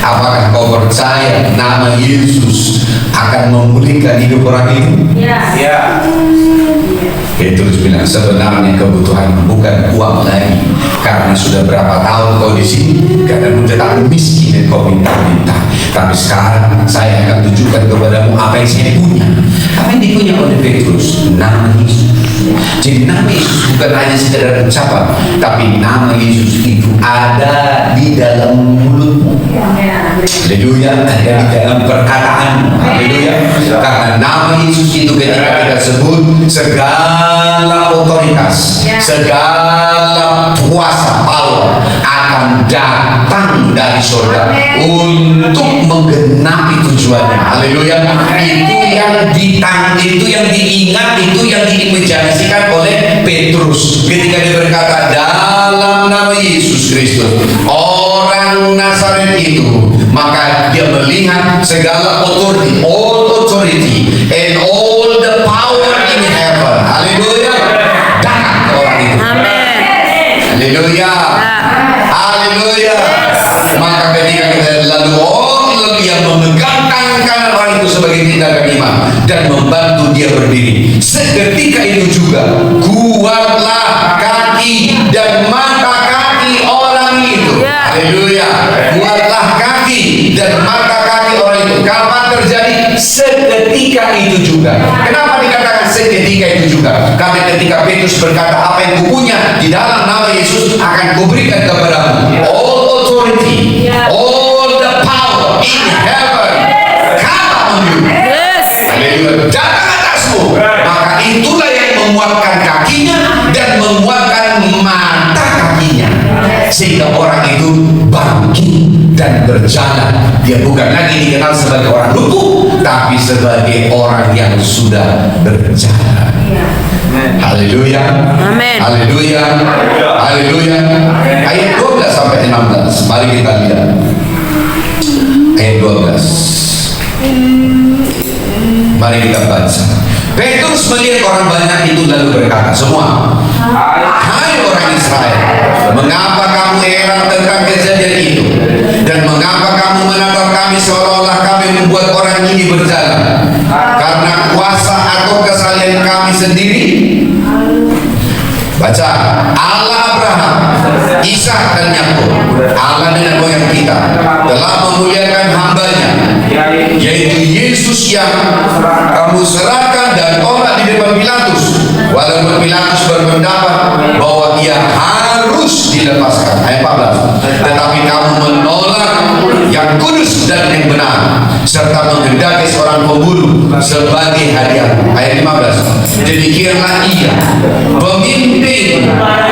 Apakah kau percaya nama Yesus akan memulihkan hidup orang itu? Petrus bilang, sebenarnya kebutuhan bukan uang lagi, karena sudah berapa tahun kau di sini, kadang tetap miskin dan kau minta-minta. Tapi sekarang saya akan tunjukkan kepadamu apa yang saya punya. Apa yang dipunya oleh Petrus? Nama Yesus. Jadi nama Yesus bukan hanya sekedar ucapan, tapi nama Yesus itu ada di dalam mulutmu. Haleluya, ada di dalam perkataan. Haleluya. Karena nama Yesus itu ketika kita sebut, segala otoritas, segala kuasa Allah akan datang dari surga untuk menggenapi tujuannya. Haleluya. Itu yang diingat, itu yang diimajinasikan oleh Petrus ketika dia berkata, dalam nama Yesus Kristus orang Nazaret itu, maka dia melihat segala authority, all authority and all the power in heaven. Haleluya. Datang ke orang itu. Amin. Haleluya. Haleluya. Maka ketika kita lalu yang memegang tangan kanan orang itu sebagai tindakan iman dan membantu dia berdiri, seketika itu juga kuatlah kaki dan mata kaki orang itu. Haleluya. Kuatlah kaki dan mata kaki orang itu. Kapan terjadi? Seketika itu juga. Kenapa dikatakan seketika itu juga? Karena ketika Petrus berkata, apa yang kupunya di dalam nama Yesus akan kuberikan kepadamu. All authority, all the power in heaven come on you. Haleluya. Datang atasmu. Maka itulah yang menguatkan kakinya dan menguatkan mata kakinya, sehingga orang itu bangkit dan berjalan. Dia bukan lagi dikenal sebagai orang lumpuh, tapi sebagai orang yang sudah berjalan. Haleluya. Amin. Haleluya. Haleluya. Ayat 12 sampai 16. Mari kita lihat. Ayat 12. Mari kita baca. Petrus melihat orang banyak itu lalu berkata semua, hai orang Israel, mengapa kamu heran tentang kejadian itu? Dan mengapa kamu menatap kami seolah-olah kami membuat orang ini berjalan? Karena kuasa atau kesalahan kami sendiri? Baca. Allah Abraham, Ishak dan Yakub, Allah dengan moyang kita, telah memuliakan hambanya, yaitu Yesus yang kamu serahkan dan tolak di depan Pilatus, walaupun Pilatus berpendapat bahwa ia harus dilepaskan. Ayat 14. Tetapi kamu menolak yang kudus dan yang benar, serta menghendaki seorang pembunuh sebagai hadiah. Ayat 15. Demikianlah ia, pemimpin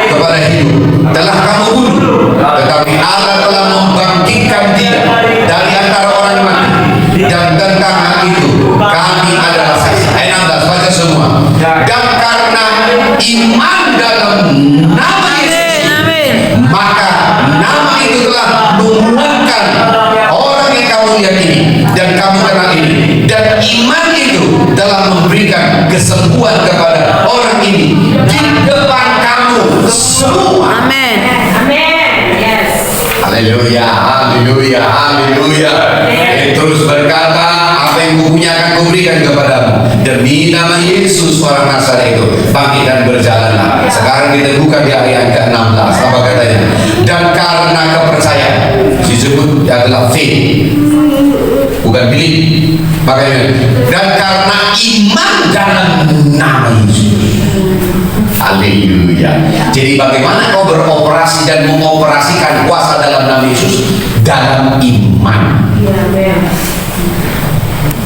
kepada hidup, telah kamu bunuh, tetapi Allah telah membangkitkan dia dari antara orang mati, dan tentang hal itu kami adalah saksi. Ayat 16, baca semua. Dan karena iman dalam nama Yesus, maka nama itu telah menguatkan orang yang kamu yakini dan kamu kenal ini, dan iman itu telah memberikan kesembuhan kepada orang ini di depan kamu semua. Amin. Haleluya, haleluya, haleluya. Petrus berkata, apa yang kupunya akan kuberikan kepadamu. Demi nama Yesus orang Nazaret itu, bangkit dan berjalanlah. Sekarang kita buka di ayat ke-16. Apa katanya? Dan karena kepercayaan, disebut adalah faith, bukan belief. Makanya, dan karena iman dalam nama Yesus. Haleluya. Jadi bagaimana kau beroperasi dan mengoperasikan kuasa dalam nama Yesus? Dalam iman.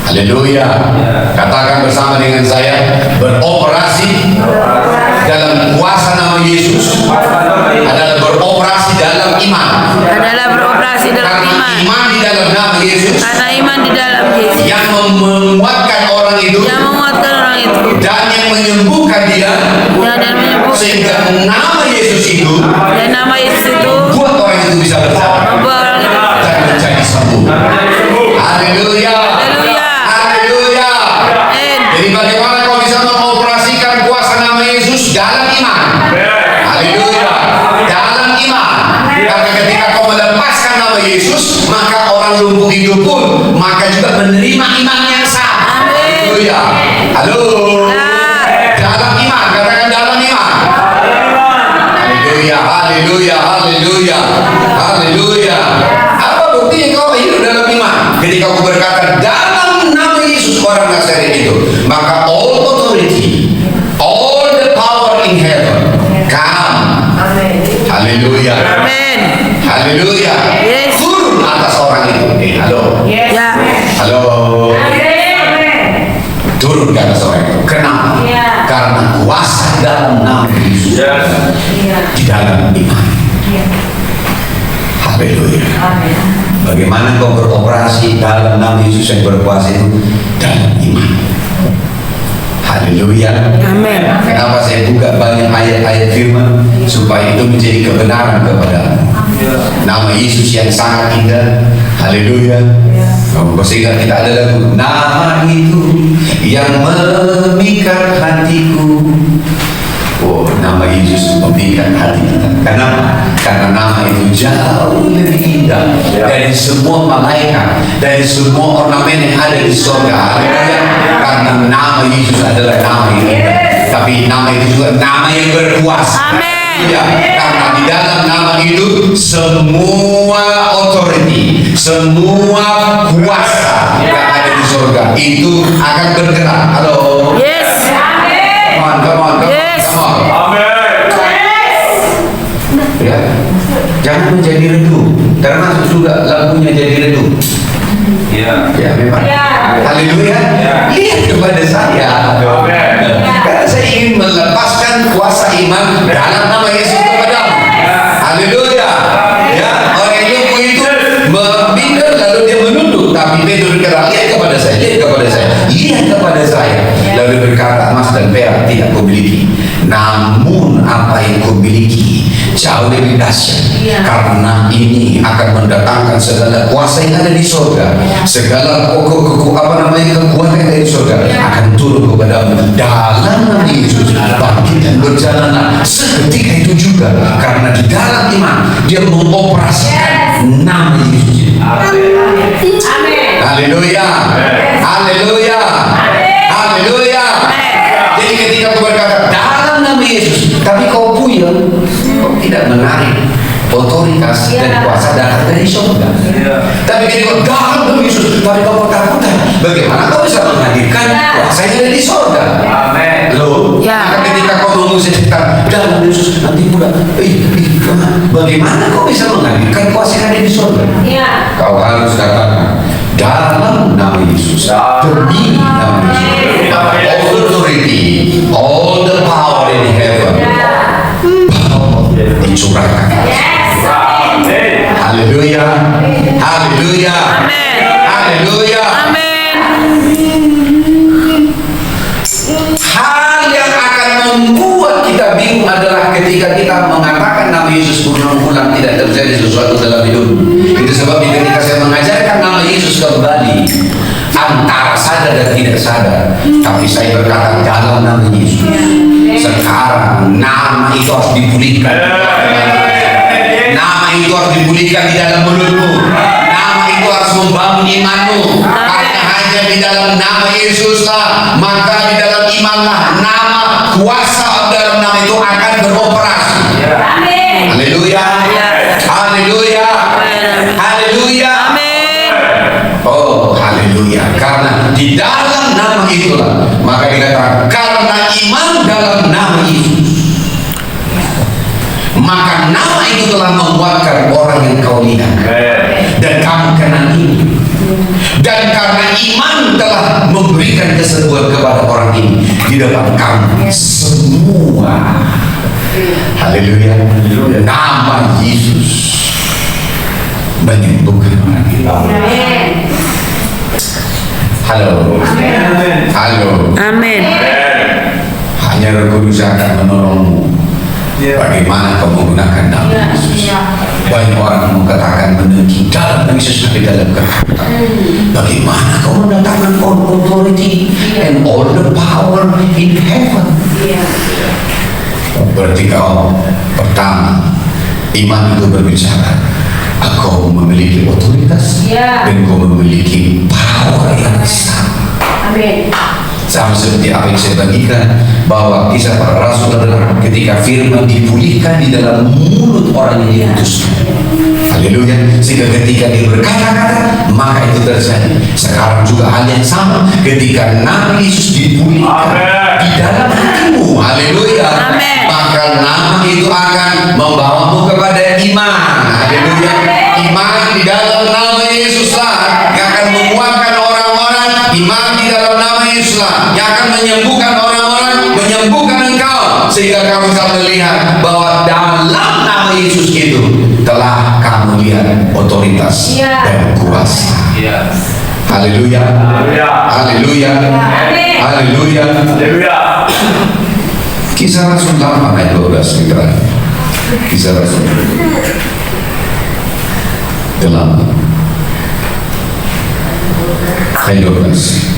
Haleluya. Katakan bersama dengan saya, beroperasi dalam kuasa nama Yesus adalah beroperasi dalam iman. Adalah beroperasi dalam Karena iman. iman di dalam nama Yesus Karena iman di dalam Yesus yang menguatkan orang itu yang menguatkan orang itu dan yang menyembuhkan dia, dan menyembuhkan sehingga nama Yesus itu dan nama Yesus itu buat orang itu bisa berjalan membawa orang itu dan menjadi sembuh. Haleluya. Haleluya. Haleluya. Amin. Jadi bagaimana kau bisa mengoperasikan kuasa nama Yesus dalam iman? Haleluya. Dalam iman. Karena ketika kau melepaskan nama Yesus, maka orang lumpuh itu pun maka juga menerima iman yang sama. Haleluya. Halo. Dalam iman, katakan dalam iman. Haleluya, haleluya, haleluya, haleluya. Apa buktinya kau hidup dalam iman? Ketika kau berkata dalam nama Yesus orang Nazaret itu, maka all authority, all the power in heaven come. Haleluya. Amin. Haleluya. Yes. Turun atas orang itu. Halo. Ya. Halo. Turun ke atas orang itu. Kenapa? Karena kuasa dalam nama Yesus di dalam iman. Haleluya. Bagaimana kau beroperasi dalam nama Yesus yang berkuasa itu? Dalam iman. Haleluya. Amin. Kenapa saya buka banyak ayat-ayat firman? Supaya itu menjadi kebenaran kepadamu. Nama Yesus yang sangat indah. Haleluya. Sehingga kita ada lagu, nama itu yang memikat hatiku. Oh, nama Yesus memikat hati kita. Kenapa? Karena nama itu jauh lebih indah dari semua malaikat, dari semua ornamen yang ada di surga. Haleluya. Karena nama Yesus adalah nama yang indah. Tapi nama itu juga nama yang berkuasa. Amin. Ya, karena di dalam nama itu semua authority, semua kuasa yang ada di surga itu akan bergerak. Halo. Yes. Come on. Yes. Ya, jangan menjadi redup. Termasuk juga lagunya jadi redup. Ya, memang. Haleluya. Lihat kepada saya. Karena saya ingin melepaskan kuasa iman dalam nama Yesus kepadamu. Haleluya. Ya, orang yang lumpuh itu memindar lalu dia menunduk, tapi Petrus berkata, lihat kepada saya, lihat kepada saya. Lalu berkata, emas dan perak tidak kau miliki, namun apa yang kau miliki jauh lebih dahsyat. Karena ini akan mendatangkan segala kuasa yang ada di surga, segala kekuatan yang ada di surga akan turun kepadamu dalam nama Yesus. Bangkit dan berjalanlah seketika itu juga, karena di dalam iman dia mengoperasikan nama Yesus. Haleluya. Haleluya. Haleluya. Jadi ketika kau berkata dalam nama Yesus, tapi kau puyeng, kau tidak menarik otoritas dan kuasa datang dari surga. Tapi ketika kau dalam nama Yesus, tapi kau ketakutan, bagaimana kau bisa menghadirkan kuasa yang ada di surga? Loh, maka ketika kau mengusir sekitar dalam Yesus, nanti pula, bagaimana kau bisa menghadirkan kuasa yang ada di surga? Kau harus katakan dalam nama Yesus, demi nama Yesus, all authority, all the power in heaven, dicurahkan. Haleluya. Haleluya. Amin. Haleluya. Amin. Hal yang akan membuat kita bingung adalah ketika kita mengatakan nama Yesus berulang-ulang tidak terjadi sesuatu dalam hidup. Itu sebabnya ketika saya mengajarkan nama Yesus kembali, antara sadar dan tidak sadar, tapi saya berkata dalam nama Yesus, sekarang nama itu harus dipulihkan. Nama itu harus dipulihkan di dalam mulutmu. Nama itu harus membangun imanmu. Karena hanya di dalam nama Yesuslah, maka di dalam imanlah nama kuasa dalam nama itu akan beroperasi. Haleluya. Haleluya. Haleluya. Amin. Oh, haleluya. Karena di dalam nama itulah, maka dikatakan karena iman dalam nama Yesus. maka nama itu telah menguatkan orang yang kau lihat dan kamu kenal ini. Dan karena iman telah memberikan kesembuhan kepada orang ini di depan kamu semua. Haleluya. Nama Yesus menyembuhkan orang ini. Halo. Halo. Amin. Hanya Roh Kudus akan menolongmu. Bagaimana kau menggunakan nama Yesus? Banyak orang mengatakan menengki dalam Yesus tapi dalam ketakutan. Bagaimana kau mendatangkan all authority and all the power in heaven? Berarti kau pertama iman itu berbicara kau memiliki otoritas dan kau memiliki power yang besar. Amin. Sama seperti apa yang saya bagikan bahwa kisah para rasul adalah ketika firman dipulihkan di dalam mulut orang yang diutusnya. Haleluya. Sehingga ketika dia berkata-kata maka itu terjadi. Sekarang juga hal yang sama ketika nama Yesus dipulihkan di dalam hatimu. Haleluya. Maka nama itu akan membawamu kepada iman. Haleluya. Iman di dalam nama Yesuslah yang akan menguatkan orang-orang. Iman di dalam nama Yesuslah yang akan menyembuhkan orang-orang, menyembuhkan engkau, sehingga kamu bisa melihat bahwa dalam nama Yesus itu telah kamu lihat otoritas dan kuasa. Haleluya. Haleluya. Haleluya. Kisah Rasul 8 ayat 12 kita. Kisah Rasul 8 ayat 12.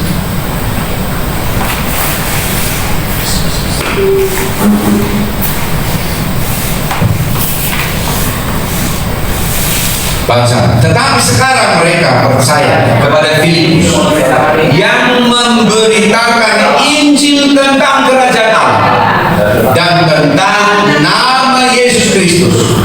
Baca. Tetapi sekarang mereka percaya kepada Filipus yang memberitakan Injil tentang kerajaan Allah dan tentang nama Yesus Kristus,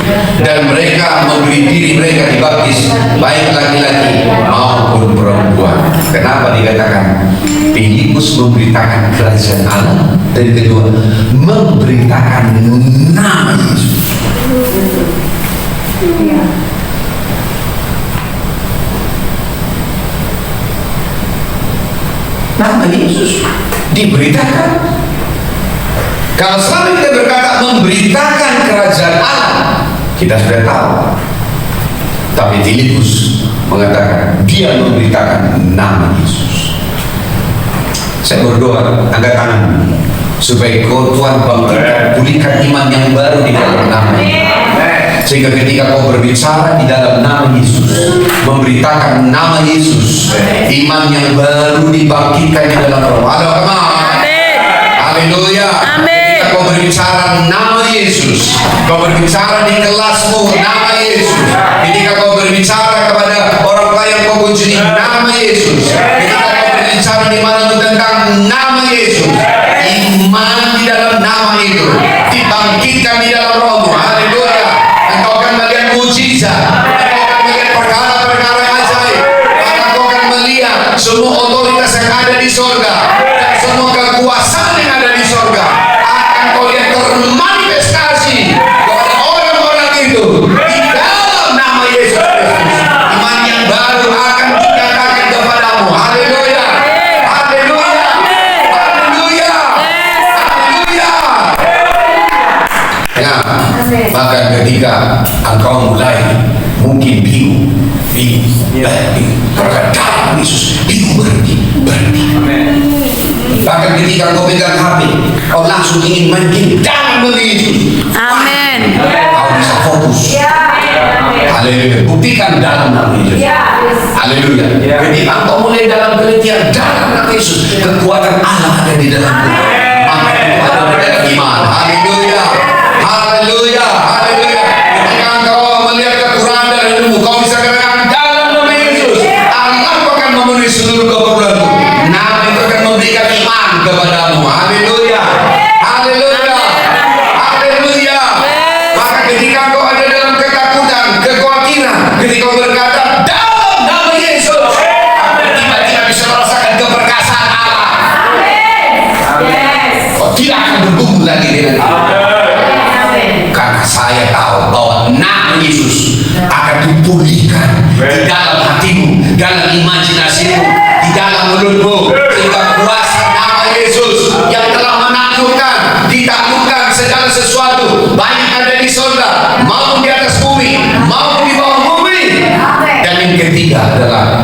dan mereka memberi diri mereka dibaptis baik laki-laki maupun perempuan. Kenapa dikatakan Filipus memberitakan kerajaan Allah? Dan kedua, memberitakan nama Yesus. Nama Yesus diberitakan. Kalau selama kita berkata memberitakan kerajaan Allah, kita sudah tahu. Tapi Filipus mengatakan dia memberitakan nama Yesus. Saya berdoa, angkat tangan supaya kau Tuhan bangkitkan, pulihkan iman yang baru di dalam nama. Sehingga ketika kau berbicara di dalam nama Yesus, memberitakan nama Yesus, iman yang baru dibangkitkan di dalam roh. Amin. Haleluya. Ketika kau berbicara nama Yesus, kau berbicara di kelasmu nama Yesus, ketika kau berbicara kepada orang lain yang kau kunjungi nama Yesus, ketika kau berbicara di mana tentang nama Yesus, iman di dalam nama itu dibangkitkan di dalam rohmu. Haleluya. Engkau akan melihat mujizat, engkau akan melihat perkara-perkara yang ajaib, engkau akan melihat semua otoritas yang ada di surga dan semua kekuasaan yang ada di surga akan kau lihat termanifestasi kepada orang-orang itu di dalam nama Yesus Kristus. Iman yang baru akan dikatakan kepadamu. Haleluya. Haleluya. Haleluya. Haleluya. Ya, maka ketika engkau mulai mungkin bingung, dalam Yesus bingung, berhenti. Bahkan ketika engkau pegang HP, kau langsung ingin main game dalam nama Yesus. Amin. Kau bisa fokus. Haleluya. Buktikan dalam nama Yesus. Haleluya. Ketika engkau mulai dalam penelitian dalam nama Yesus, kekuatan Allah ada di dalam kita. Maka itu ada di dalam iman. Haleluya. Haleluya. Haleluya. Ketika engkau melihat kekurangan dalam hidupmu, kau bisa katakan dalam nama Yesus, Allah akan memenuhi seluruh keperluanmu. Nama itu akan memberikan iman kepadamu. Haleluya. Haleluya. Haleluya. Maka ketika engkau ada dalam ketakutan, kekhawatiran, ketika kau berkata dalam nama Yesus, tiba-tiba bisa merasakan keperkasaan Allah. Kau tidak akan bergumul lagi dengan itu. Karena saya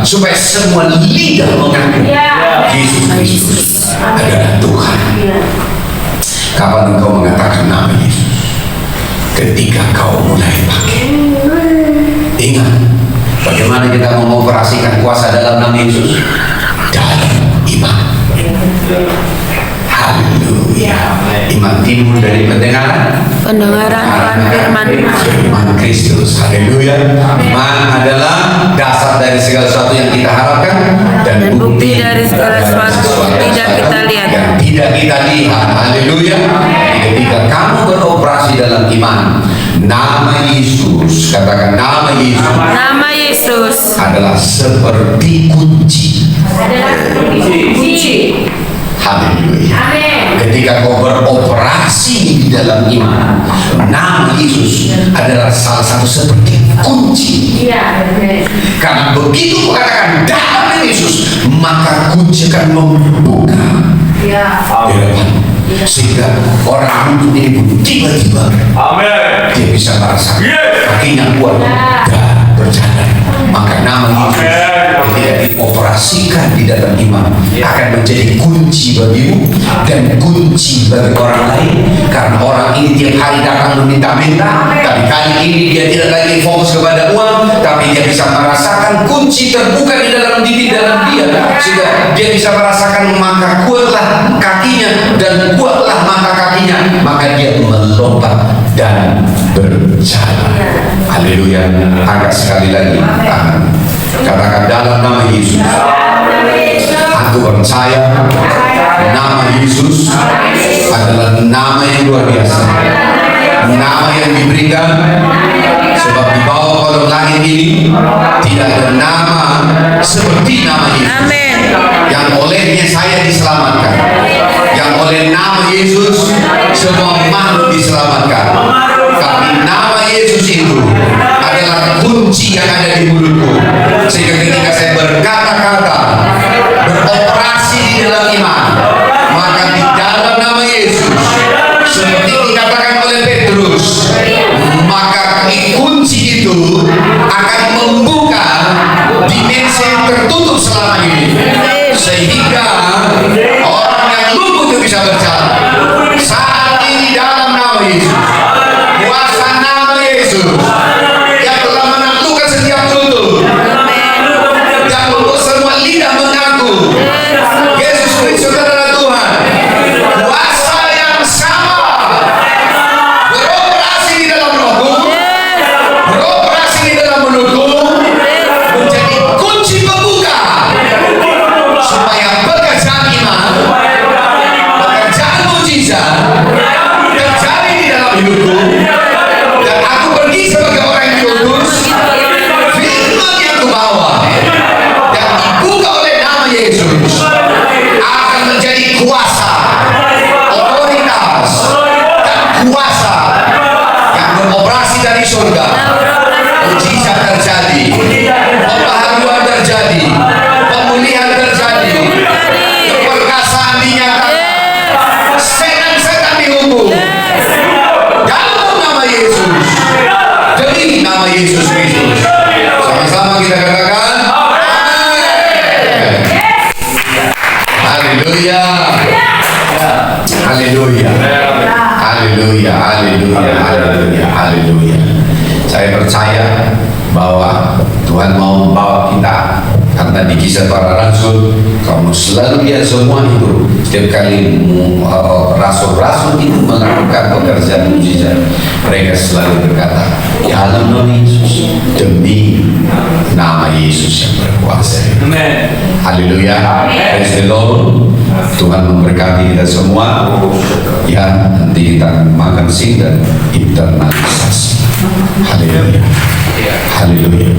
supaya semua lidah mengaku Yesus Kristus adalah Tuhan. Kapan engkau mengatakan nama Yesus? Ketika kau mulai pakai. Ingat, bagaimana kita mengoperasikan kuasa dalam nama Yesus? Dalam iman. Haleluya. Iman timbul dari pendengaran firman Kristus. Haleluya. Iman adalah dasar dari segala sesuatu yang kita harapkan dan bukti dari segala sesuatu yang tidak kita lihat. Haleluya. Ketika kamu beroperasi dalam iman, nama Yesus, katakan nama Yesus. Nama Yesus Adalah seperti kunci. Haleluya. Ketika kau beroperasi di dalam iman, nama Yesus adalah salah satu seperti kunci. Karena begitu kau katakan dalam nama Yesus, maka kunci akan membuka di depan. Sehingga orang duduk ini pun tiba-tiba dia bisa merasakan kakinya kuat dan berjalan. Maka nama Yesus ketika dioperasikan di dalam iman akan menjadi kunci bagimu dan kunci bagi orang lain. Karena orang ini tiap hari datang meminta-minta, tapi kali ini dia tidak lagi fokus kepada uang, tapi dia bisa merasakan kunci terbuka di dalam diri dalam dia, sehingga dia bisa merasakan maka kuatlah kakinya dan kuatlah mata kakinya, maka dia melompat dan berjalan. Haleluya. Angkat sekali lagi tangan, katakan dalam nama Yesus. Aku percaya nama Yesus adalah nama yang luar biasa, nama yang diberikan sebab di bawah kolong langit ini tidak ada nama seperti nama Yesus. Amin. Yang olehnya saya diselamatkan, yang oleh nama Yesus semua makhluk diselamatkan. Tapi nama Yesus itu adalah kunci yang ada di mulutku, sehingga ketika saya berkata-kata, beroperasi di dalam iman, maka di dalam nama Yesus, seperti dikatakan oleh Petrus, maka kunci itu akan membuka dimensi yang tertutup selama ini, sehingga orang yang lumpuh itu bisa berjalan. Saat ini dalam nama Yesus, kuasa nama Yesus yang telah menaklukkan setiap lutut dan membuat semua lidah mengaku Yesus Kristus adalah Tuhan. Kuasa yang sama beroperasi di dalam rohku, beroperasi di dalam mulutku, menjadi kunci pembuka supaya pekerjaan iman, pekerjaan mujizat terjadi di dalam hidupku, dan aku pergi sebagai orang yang kudus. Firman yang kubawa dan dibuka oleh nama Yesus akan menjadi kuasa, otoritas, dan kuasa yang beroperasi dari surga. Mujizat terjadi, pembaharuan terjadi, pemulihan terjadi, keperkasaan dinyatakan, setan dihukum dalam nama Yesus, demi nama Yesus Kristus. Sama-sama kita katakan amin. Haleluya. Haleluya. Haleluya. Haleluya. Haleluya. Haleluya. Saya percaya bahwa Tuhan mau membawa kita, karena di Kisah Para Rasul kamu selalu lihat semua itu, setiap kali rasul-rasul itu melakukan pekerjaan mujizat, mereka selalu berkata dalam nama Yesus, demi nama Yesus yang berkuasa. Haleluya. Praise the Lord. Tuhan memberkati kita semua. Ya, nanti kita makan sing dan internalisasi. Haleluya. Haleluya.